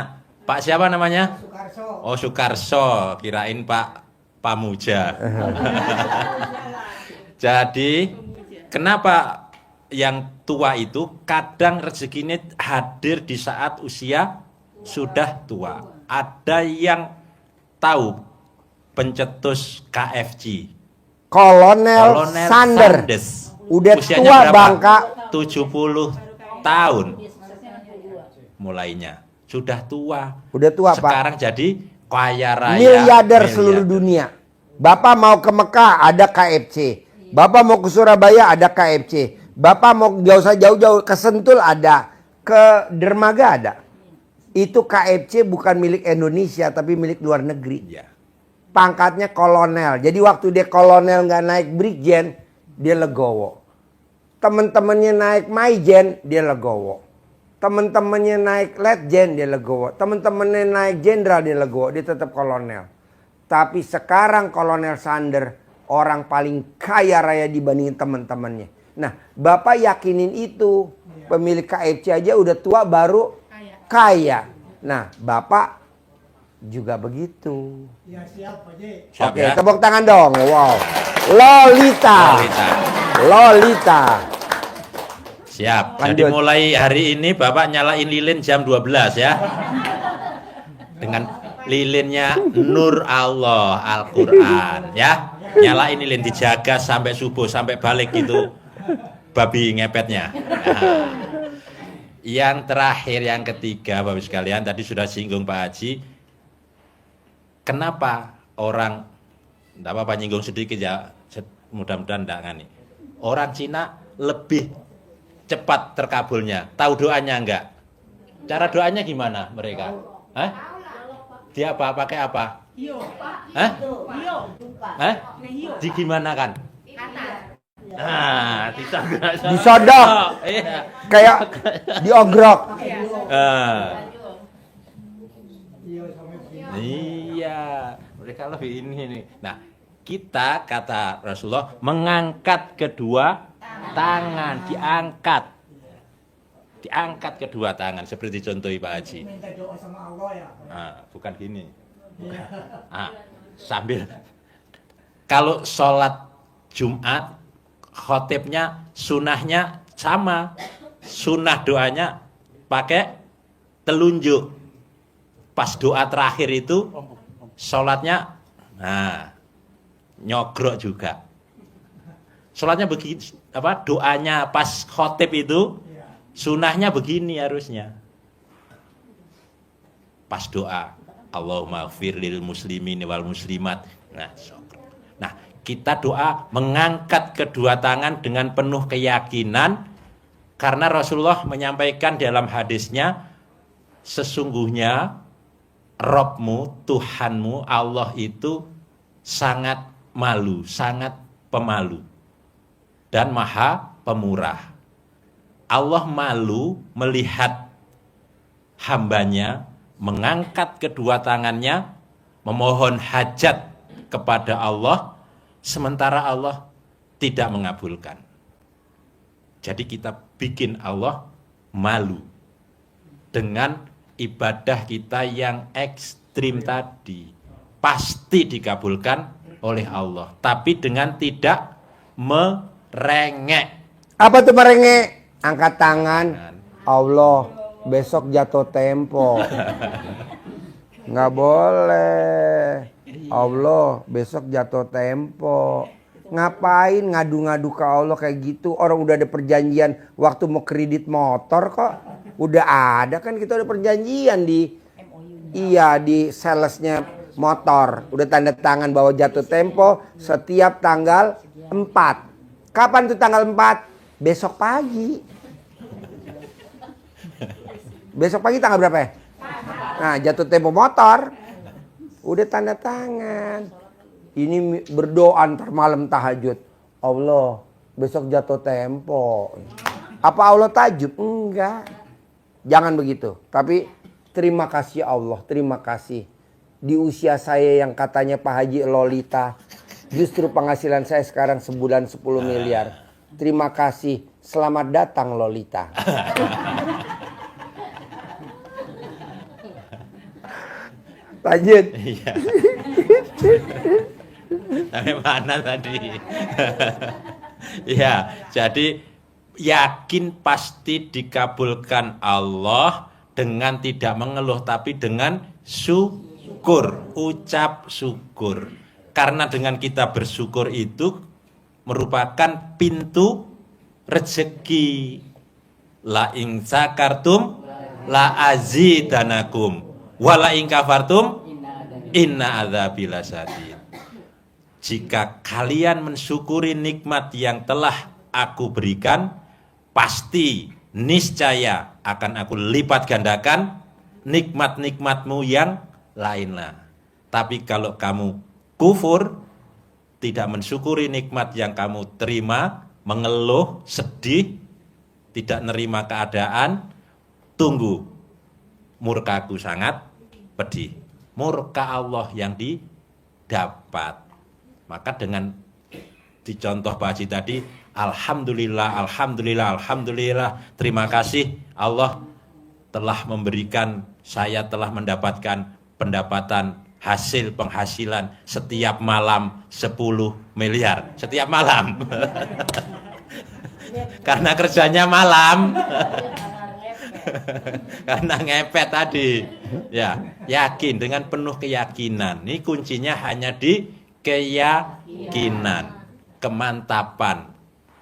Pak siapa namanya? Sukarso. Oh, Sukarso. Kirain Pak Pamuja. Jadi, kenapa yang tua itu kadang rezekinya hadir di saat usia sudah tua? Ada yang tahu pencetus KFC? Kolonel Sander. Sandes. Udah Usianya tua berapa? bangka. 70 tahun mulainya. Sudah tua. Udah tua Pak. Sekarang jadi kaya raya. Miliarder seluruh dunia. Bapak mau ke Mekah ada KFC. Bapak mau ke Surabaya ada KFC. Bapak mau gak usah jauh-jauh ke Sentul ada. Ke Dermaga ada. Itu KFC bukan milik Indonesia tapi milik luar negeri. Ya. Pangkatnya kolonel. Jadi waktu dia kolonel nggak naik brigjen, dia legowo. Temen-temennya naik maijen, dia legowo. Temen-temennya naik letjen, dia legowo. Temen-temennya naik jenderal, dia legowo. Dia tetap kolonel. Tapi sekarang Kolonel Sander orang paling kaya raya dibandingin teman-temannya. Nah, Bapak yakinin itu. Pemilik KFC aja udah tua baru kaya. Nah, Bapak juga begitu. Ya siap Pak Haji. Siap Oke, ya? tepuk tangan dong. Wow. Lolita. Siap. Jadi Lanjut. mulai hari ini Bapak nyalain lilin jam 12 ya. Dengan lilinnya Nur Allah Al-Quran ya. Nyalain lilin, dijaga sampai subuh, sampai balik gitu babi ngepetnya. Nah. Yang terakhir, yang ketiga Bapak sekalian, tadi sudah singgung Pak Haji. Kenapa orang, tidak apa-apa nyinggung sedikit ya, mudah-mudahan tidak ngani. Orang Cina lebih cepat terkabulnya. Tahu doanya enggak? Cara doanya gimana mereka? Hah? Dia apa? Pakai apa? Hah? Hah? Di gimana kan? Nah, Disodok. Iya. Kayak diogrok. Iya, mereka lebih ini nih. Nah, kita kata Rasulullah mengangkat kedua tangan, diangkat kedua tangan seperti contoh Pak Haji. Minta doa sama Allah ya. Nah, bukan gini. Ah, sambil kalau sholat Jumat khotibnya sunahnya sama, sunah doanya pakai telunjuk. Pas doa terakhir itu sholatnya nyogrok juga. Sholatnya begini, doanya pas khotib itu sunahnya begini harusnya. Pas doa Allahumma ighfir lil muslimin wal muslimat. Nah, kita doa mengangkat kedua tangan dengan penuh keyakinan karena Rasulullah menyampaikan dalam hadisnya, sesungguhnya Robmu, Tuhanmu, Allah itu sangat malu, sangat pemalu dan maha pemurah. Allah malu melihat hambanya mengangkat kedua tangannya memohon hajat kepada Allah sementara Allah tidak mengabulkan. Jadi kita bikin Allah malu dengan ibadah kita yang ekstrim tadi. Pasti dikabulkan oleh Allah, tapi dengan tidak merengek. Apa tuh merengek? Angkat tangan. Allah, besok jatuh tempo. Nggak boleh. Allah, besok jatuh tempo. Ngapain ngadu-ngadu ke Allah kayak gitu? Orang udah ada perjanjian waktu mau kredit motor kok. Udah ada kan, kita udah perjanjian di di salesnya motor. Udah tanda tangan bahwa jatuh tempo setiap tanggal 4. Kapan tuh tanggal 4? Besok pagi. Besok pagi tanggal berapa ya? Nah, jatuh tempo motor. Udah tanda tangan. Ini berdoa ntar malam tahajud. Allah, besok jatuh tempo. Apa Allah tajub? Enggak. Jangan begitu. Tapi terima kasih Allah, terima kasih. Di usia saya yang katanya Pak Haji Lolita, justru penghasilan saya sekarang sebulan 10 miliar. Terima kasih. Selamat datang Lolita. Lanjut. Iya. Sampai mana tadi? Ya, jadi yakin pasti dikabulkan Allah dengan tidak mengeluh tapi dengan syukur, ucap syukur. Karena dengan kita bersyukur itu merupakan pintu rezeki. La in sakartum la azidanakum wa la in kafartum inna adzabi lasyadid. Jika kalian mensyukuri nikmat yang telah aku berikan, pasti niscaya akan aku lipat gandakan nikmat-nikmatmu yang lainnya. Tapi kalau kamu kufur, tidak mensyukuri nikmat yang kamu terima, mengeluh, sedih, tidak nerima keadaan, tunggu murkaku sangat pedih. Murka Allah yang didapat. Maka dengan dicontoh Pak Haji tadi, alhamdulillah, alhamdulillah, alhamdulillah, terima kasih Allah telah memberikan, saya telah mendapatkan pendapatan hasil penghasilan setiap malam 10 miliar setiap malam. Karena kerjanya malam. Karena ngepet tadi. Ya, yakin dengan penuh keyakinan. Ini kuncinya hanya di keyakinan, kemantapan.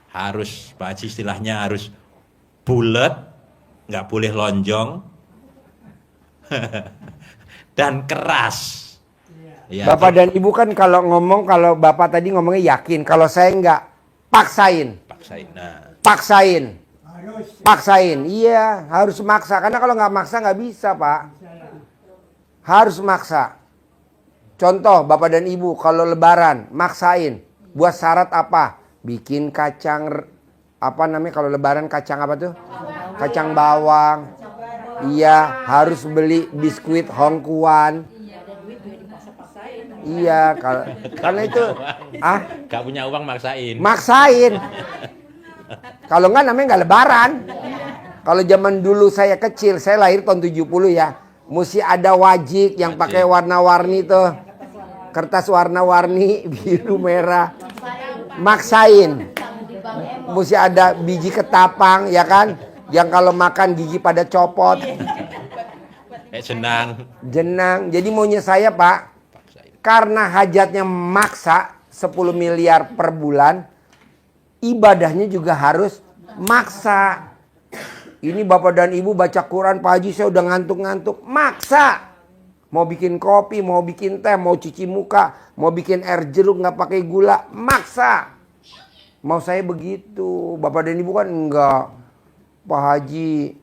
Harus, Pak Haji istilahnya harus bulat, nggak boleh lonjong, dan keras. Ya, Bapak dan Ibu kan kalau ngomong, kalau Bapak tadi ngomongnya yakin, kalau saya nggak, paksain. paksain. Nah, Paksain. Harus. Paksain. Iya, harus maksa. Karena kalau nggak maksa nggak bisa, Pak. Harus maksa. Contoh, Bapak dan Ibu, kalau lebaran, maksain. Buat syarat apa? Bikin kacang, apa namanya kalau lebaran, kacang apa tuh? Kacang bawang. Iya, harus beli biskuit Hongkuan. Iya, karena itu Gak punya uang maksain. maksain. Kalau enggak namanya enggak lebaran. Kalau zaman dulu saya kecil, saya lahir tahun 70 ya. Mesti ada wajik yang pakai warna-warni tuh. Kertas warna-warni biru merah. Maksain. Mesti ada biji ketapang ya kan. Yang kalau makan gigi pada copot. Jenang. Jenang. Jadi maunya saya Pak, karena hajatnya maksa 10 miliar per bulan, ibadahnya juga harus maksa. Ini bapak dan ibu baca Quran, Pak Haji saya udah ngantuk-ngantuk, maksa. Mau bikin kopi, mau bikin teh, mau cuci muka, mau bikin air jeruk nggak pakai gula, maksa. Mau saya begitu, bapak dan ibu kan enggak. Pak Haji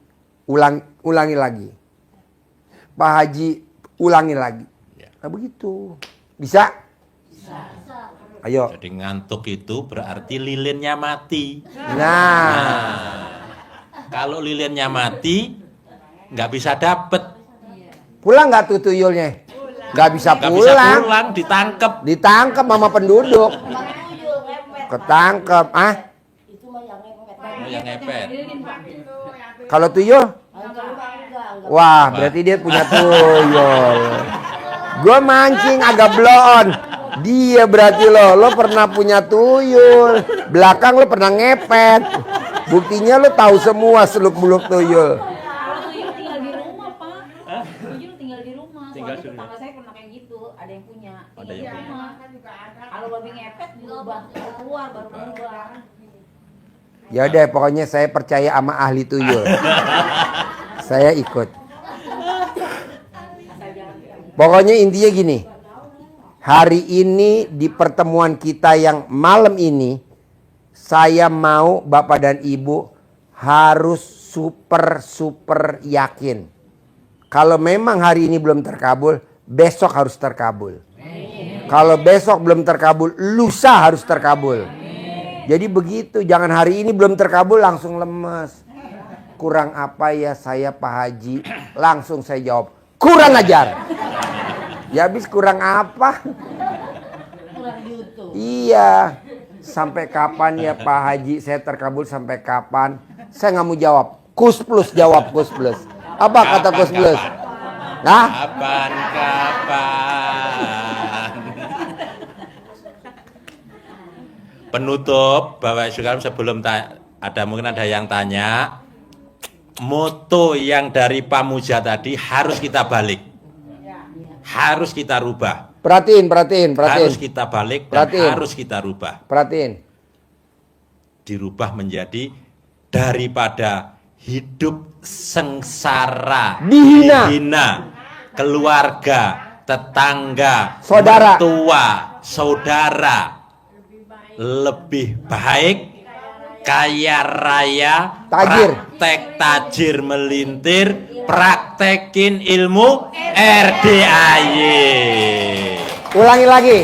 ulangi lagi. Pak Haji ulangi lagi. Nah begitu. Bisa? Ayo. Jadi ngantuk itu berarti lilinnya mati. Nah. Kalau lilinnya mati, nggak bisa dapet. Pulang nggak tuh tuyulnya? Nggak bisa Nggak bisa pulang. pulang, ditangkep. Ditangkap sama penduduk. Ketangkep. Itu mah yang ngepet. Oh, yang ngepet. Kalau tuyul? Wah, berarti dia punya tuyul. Gue mancing agak bloon. Dia berarti lo pernah punya tuyul. Belakang lo pernah ngepet. Buktinya lo tahu semua seluk-beluk tuyul. Kalau tuyul tinggal di rumah, Pak. Tuyul tinggal di rumah. Tinggal Soalnya di rumah. tetangga saya pernah kayak gitu. Ada yang punya. Ada Tinggal yang di rumah. Kalau babi ngepet berubah keluar baru berubah. Ya udah, pokoknya saya percaya sama ahli tuyul. Saya ikut. Pokoknya intinya gini. Hari ini di pertemuan kita yang malam ini, saya mau Bapak dan Ibu harus super yakin. Kalau memang hari ini belum terkabul, besok harus terkabul. Kalau besok belum terkabul, lusa harus terkabul. Jadi begitu, jangan hari ini belum terkabul langsung lemes. Kurang apa ya saya Pak Haji? Langsung saya jawab, kurang ajar. Ya habis kurang apa? Kurang diutuh. Iya. Sampai kapan ya Pak Haji saya terkabul sampai kapan? Saya nggak mau jawab. Kus plus jawab kus plus. Apa kata kus plus? Nah? Kapan? Penutup, Bapak Ibu sebelum mungkin ada yang tanya, moto yang dari Pamuja tadi harus kita balik. Harus kita rubah. Perhatiin. Harus kita balik dan Perhatiin. harus kita rubah. Perhatiin. Dirubah menjadi daripada hidup sengsara, dihina, keluarga, tetangga, Saudara. mertua, saudara, lebih baik kaya raya, Tajir. praktek tajir melintir, praktekin ilmu RDAY. Ulangi lagi.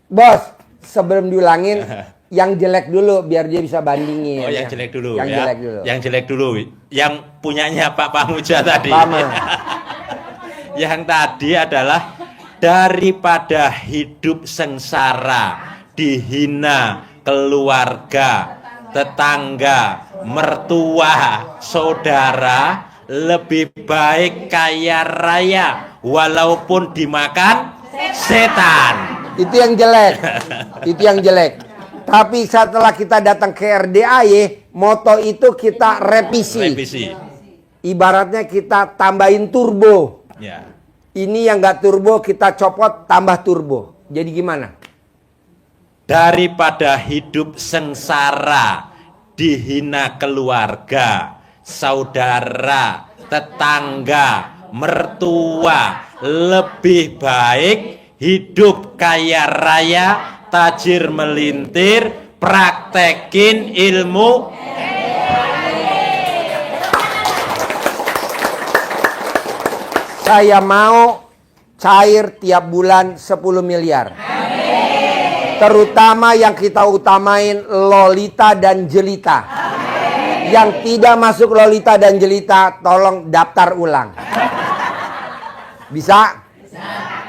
Bos, sebelum diulangin yang jelek dulu biar dia bisa bandingin. Oh, yang jelek dulu Yang ya. jelek dulu. Yang jelek dulu. Yang punyanya Pak Pamuja tadi. Pama. Yang tadi adalah daripada hidup sengsara, dihina keluarga, tetangga, mertua, saudara, lebih baik kaya raya walaupun dimakan setan. Itu yang jelek. Itu yang jelek. Tapi setelah kita datang ke RDAY, moto itu kita revisi. Ibaratnya kita tambahin turbo. Ya. Ini yang nggak turbo kita copot tambah turbo. Jadi gimana? Daripada hidup sengsara, dihina keluarga, saudara, tetangga, mertua, lebih baik hidup kaya raya, tajir melintir, praktekin ilmu. Saya mau cair tiap bulan 10 miliar. Terutama yang kita utamain Lolita dan Jelita. Yang tidak masuk Lolita dan Jelita tolong daftar ulang. Bisa?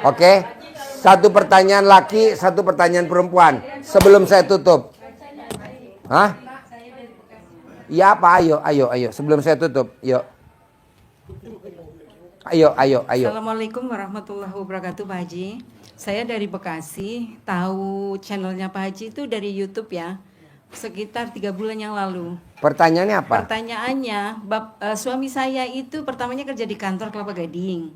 Oke. Satu pertanyaan laki, satu pertanyaan perempuan. Sebelum saya tutup. Hah? Iya apa? Ayo. Sebelum saya tutup. Yuk. Ayo. Assalamualaikum warahmatullahi wabarakatuh Pak Haji. Saya dari Bekasi, tahu channelnya Pak Haji itu dari YouTube ya. Sekitar 3 bulan yang lalu. Pertanyaannya apa? Pertanyaannya, suami saya itu pertamanya kerja di kantor Kelapa Gading.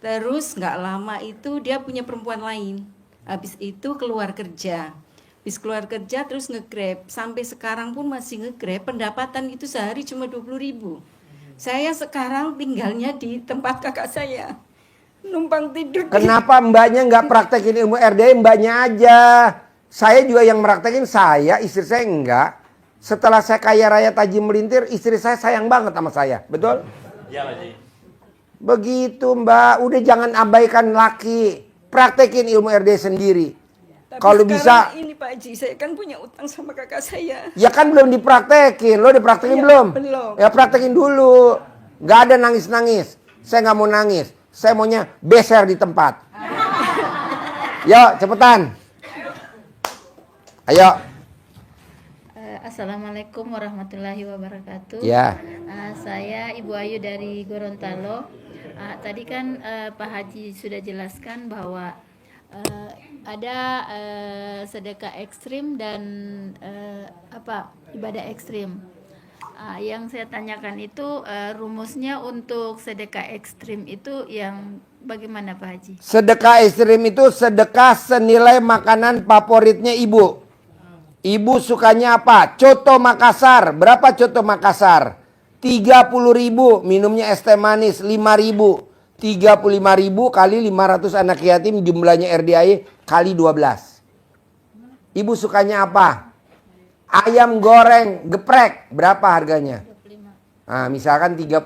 Terus nggak lama itu dia punya perempuan lain. Habis itu keluar kerja. Habis keluar kerja terus nge-grab. Sampai sekarang pun masih nge-grab. Pendapatan itu sehari cuma 20.000. Saya sekarang tinggalnya di tempat kakak saya. Numpang tidur. Kenapa mbaknya nggak praktekin ilmu RDA, mbaknya aja? Saya juga yang praktekin, saya, istri saya enggak. Setelah saya kaya raya tajam melintir, istri saya sayang banget sama saya. Betul? Iya, Pak Haji. Begitu mbak, udah jangan abaikan laki. Praktekin ilmu RDA sendiri. Tapi Kalau sekarang bisa, ini Pak Haji, saya kan punya utang sama kakak saya. ya kan belum dipraktekin. Lo dipraktekin Iya, belum? belum. Ya praktekin dulu. Nggak ada nangis-nangis. Saya nggak mau nangis. Saya maunya beser di tempat. Yuk, cepetan. Ayo. Assalamualaikum warahmatullahi wabarakatuh. Ya. Saya Ibu Ayu dari Gorontalo. Tadi kan Pak Haji sudah jelaskan bahwa ada sedekah ekstrim dan ibadah ekstrim. Yang saya tanyakan itu rumusnya untuk sedekah ekstrim itu yang bagaimana Pak Haji? Sedekah ekstrim itu sedekah senilai makanan favoritnya ibu. Ibu sukanya apa? Coto Makassar. Berapa coto Makassar? 30.000. Minumnya es teh manis 5.000. 35.000 kali 500 anak yatim jumlahnya RDAI kali 12. Ibu sukanya apa? Ayam goreng geprek. Berapa harganya? 25. Nah, misalkan 35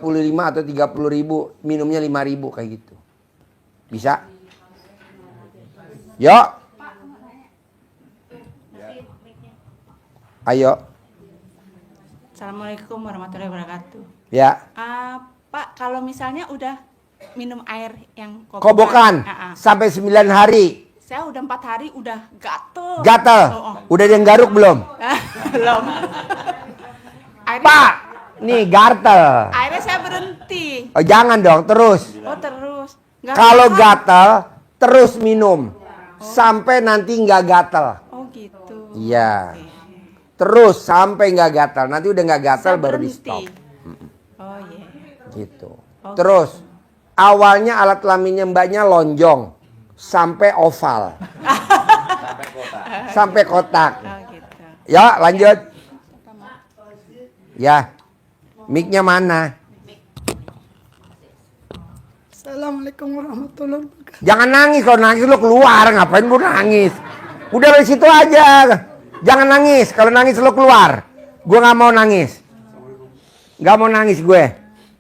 atau 30.000, minumnya 5.000 kayak gitu. Bisa? Yuk. Ayo. Assalamualaikum warahmatullahi wabarakatuh. Ya. Pak, kalau misalnya udah minum air yang Kobokan sampai 9 hari. Saya udah 4 hari udah gatel. Gatel. Udah ada yang garuk belum? Belum. Airnya, Pak, nih gatel. airnya saya berhenti. Oh, jangan dong, terus. Oh terus. Nggak Kalau tahan. gatel, terus minum. Sampai nanti nggak gatel. Oh gitu. Iya. Oke. Terus sampai nggak gatel. Nanti udah nggak gatel Saya baru di berhenti. stop. Oh iya. Gitu. Oh, Terus awalnya alat kelaminnya mbaknya lonjong sampai oval. Sampai kotak. Oh gitu. Ya, lanjut. Ya. Mic-nya mana? Assalamualaikum warahmatullahi wabarakatuh. Jangan nangis, kalau nangis lo keluar, ngapain gue nangis? Udah dari situ aja. Jangan nangis, kalau nangis lo keluar. Gue nggak mau nangis. Nggak mau nangis gue.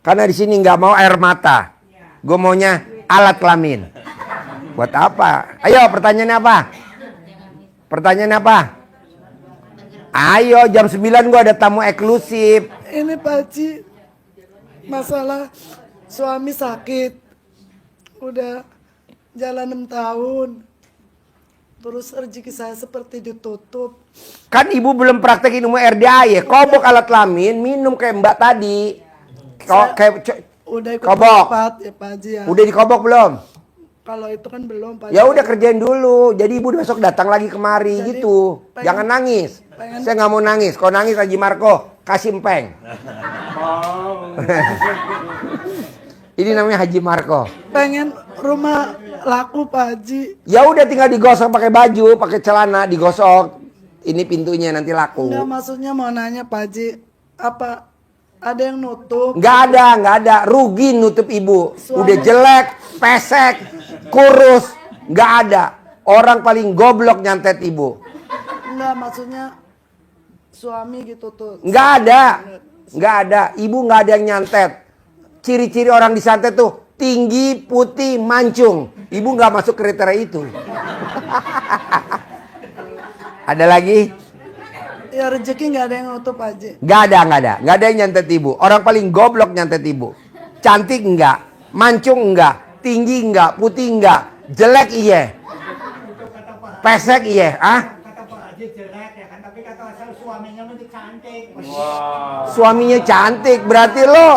Karena di sini nggak mau air mata. Gue maunya alat kelamin. Buat apa? Ayo, pertanyaannya apa? Pertanyaannya apa? Ayo, jam 9 gue ada tamu eksklusif. Ini Pak Haji, masalah suami sakit. Udah jalan 6 tahun. Terus rezeki saya seperti ditutup. Kan ibu belum praktekin ilmu RDA ya. Kobok alat kelamin, minum kayak mbak tadi. Udah ikut Kobok. rapat ya Pak Haji ya. Udah dikobok belum? Kalau itu kan belum Pak Haji. Ya udah kerjain dulu. Jadi ibu besok datang lagi kemari Jadi, gitu. pengen- Jangan nangis. pengen- Saya nggak mau nangis. Kalau nangis Haji Marco kasih empeng. Ini namanya Haji Marco. Pengen rumah laku Pak Haji. Ya udah tinggal digosok pakai baju, pakai celana, digosok. Ini pintunya nanti laku. Enggak, maksudnya mau nanya Pak Haji, apa ada yang nutup? Nggak ada. Rugi nutup ibu. Suami- Udah jelek, pesek, kurus. Nggak ada. Orang paling goblok nyantet ibu. Enggak, maksudnya suami gitu tuh. Nggak ada. Ibu nggak ada yang nyantet. Ciri-ciri orang disantet tuh tinggi, putih, mancung. Ibu nggak masuk kriteria itu. Ada lagi? Ya rezeki nggak ada yang nutup Pak Haji. Nggak ada. Nggak ada yang nyantet ibu. Orang paling goblok nyantet ibu. Cantik enggak, mancung enggak, tinggi enggak, putih enggak, jelek iya, Itu kata Pak pesek iya, kata Pak Haji jelek ya kan, tapi kata asal suaminya itu cantik. Suaminya cantik, berarti lo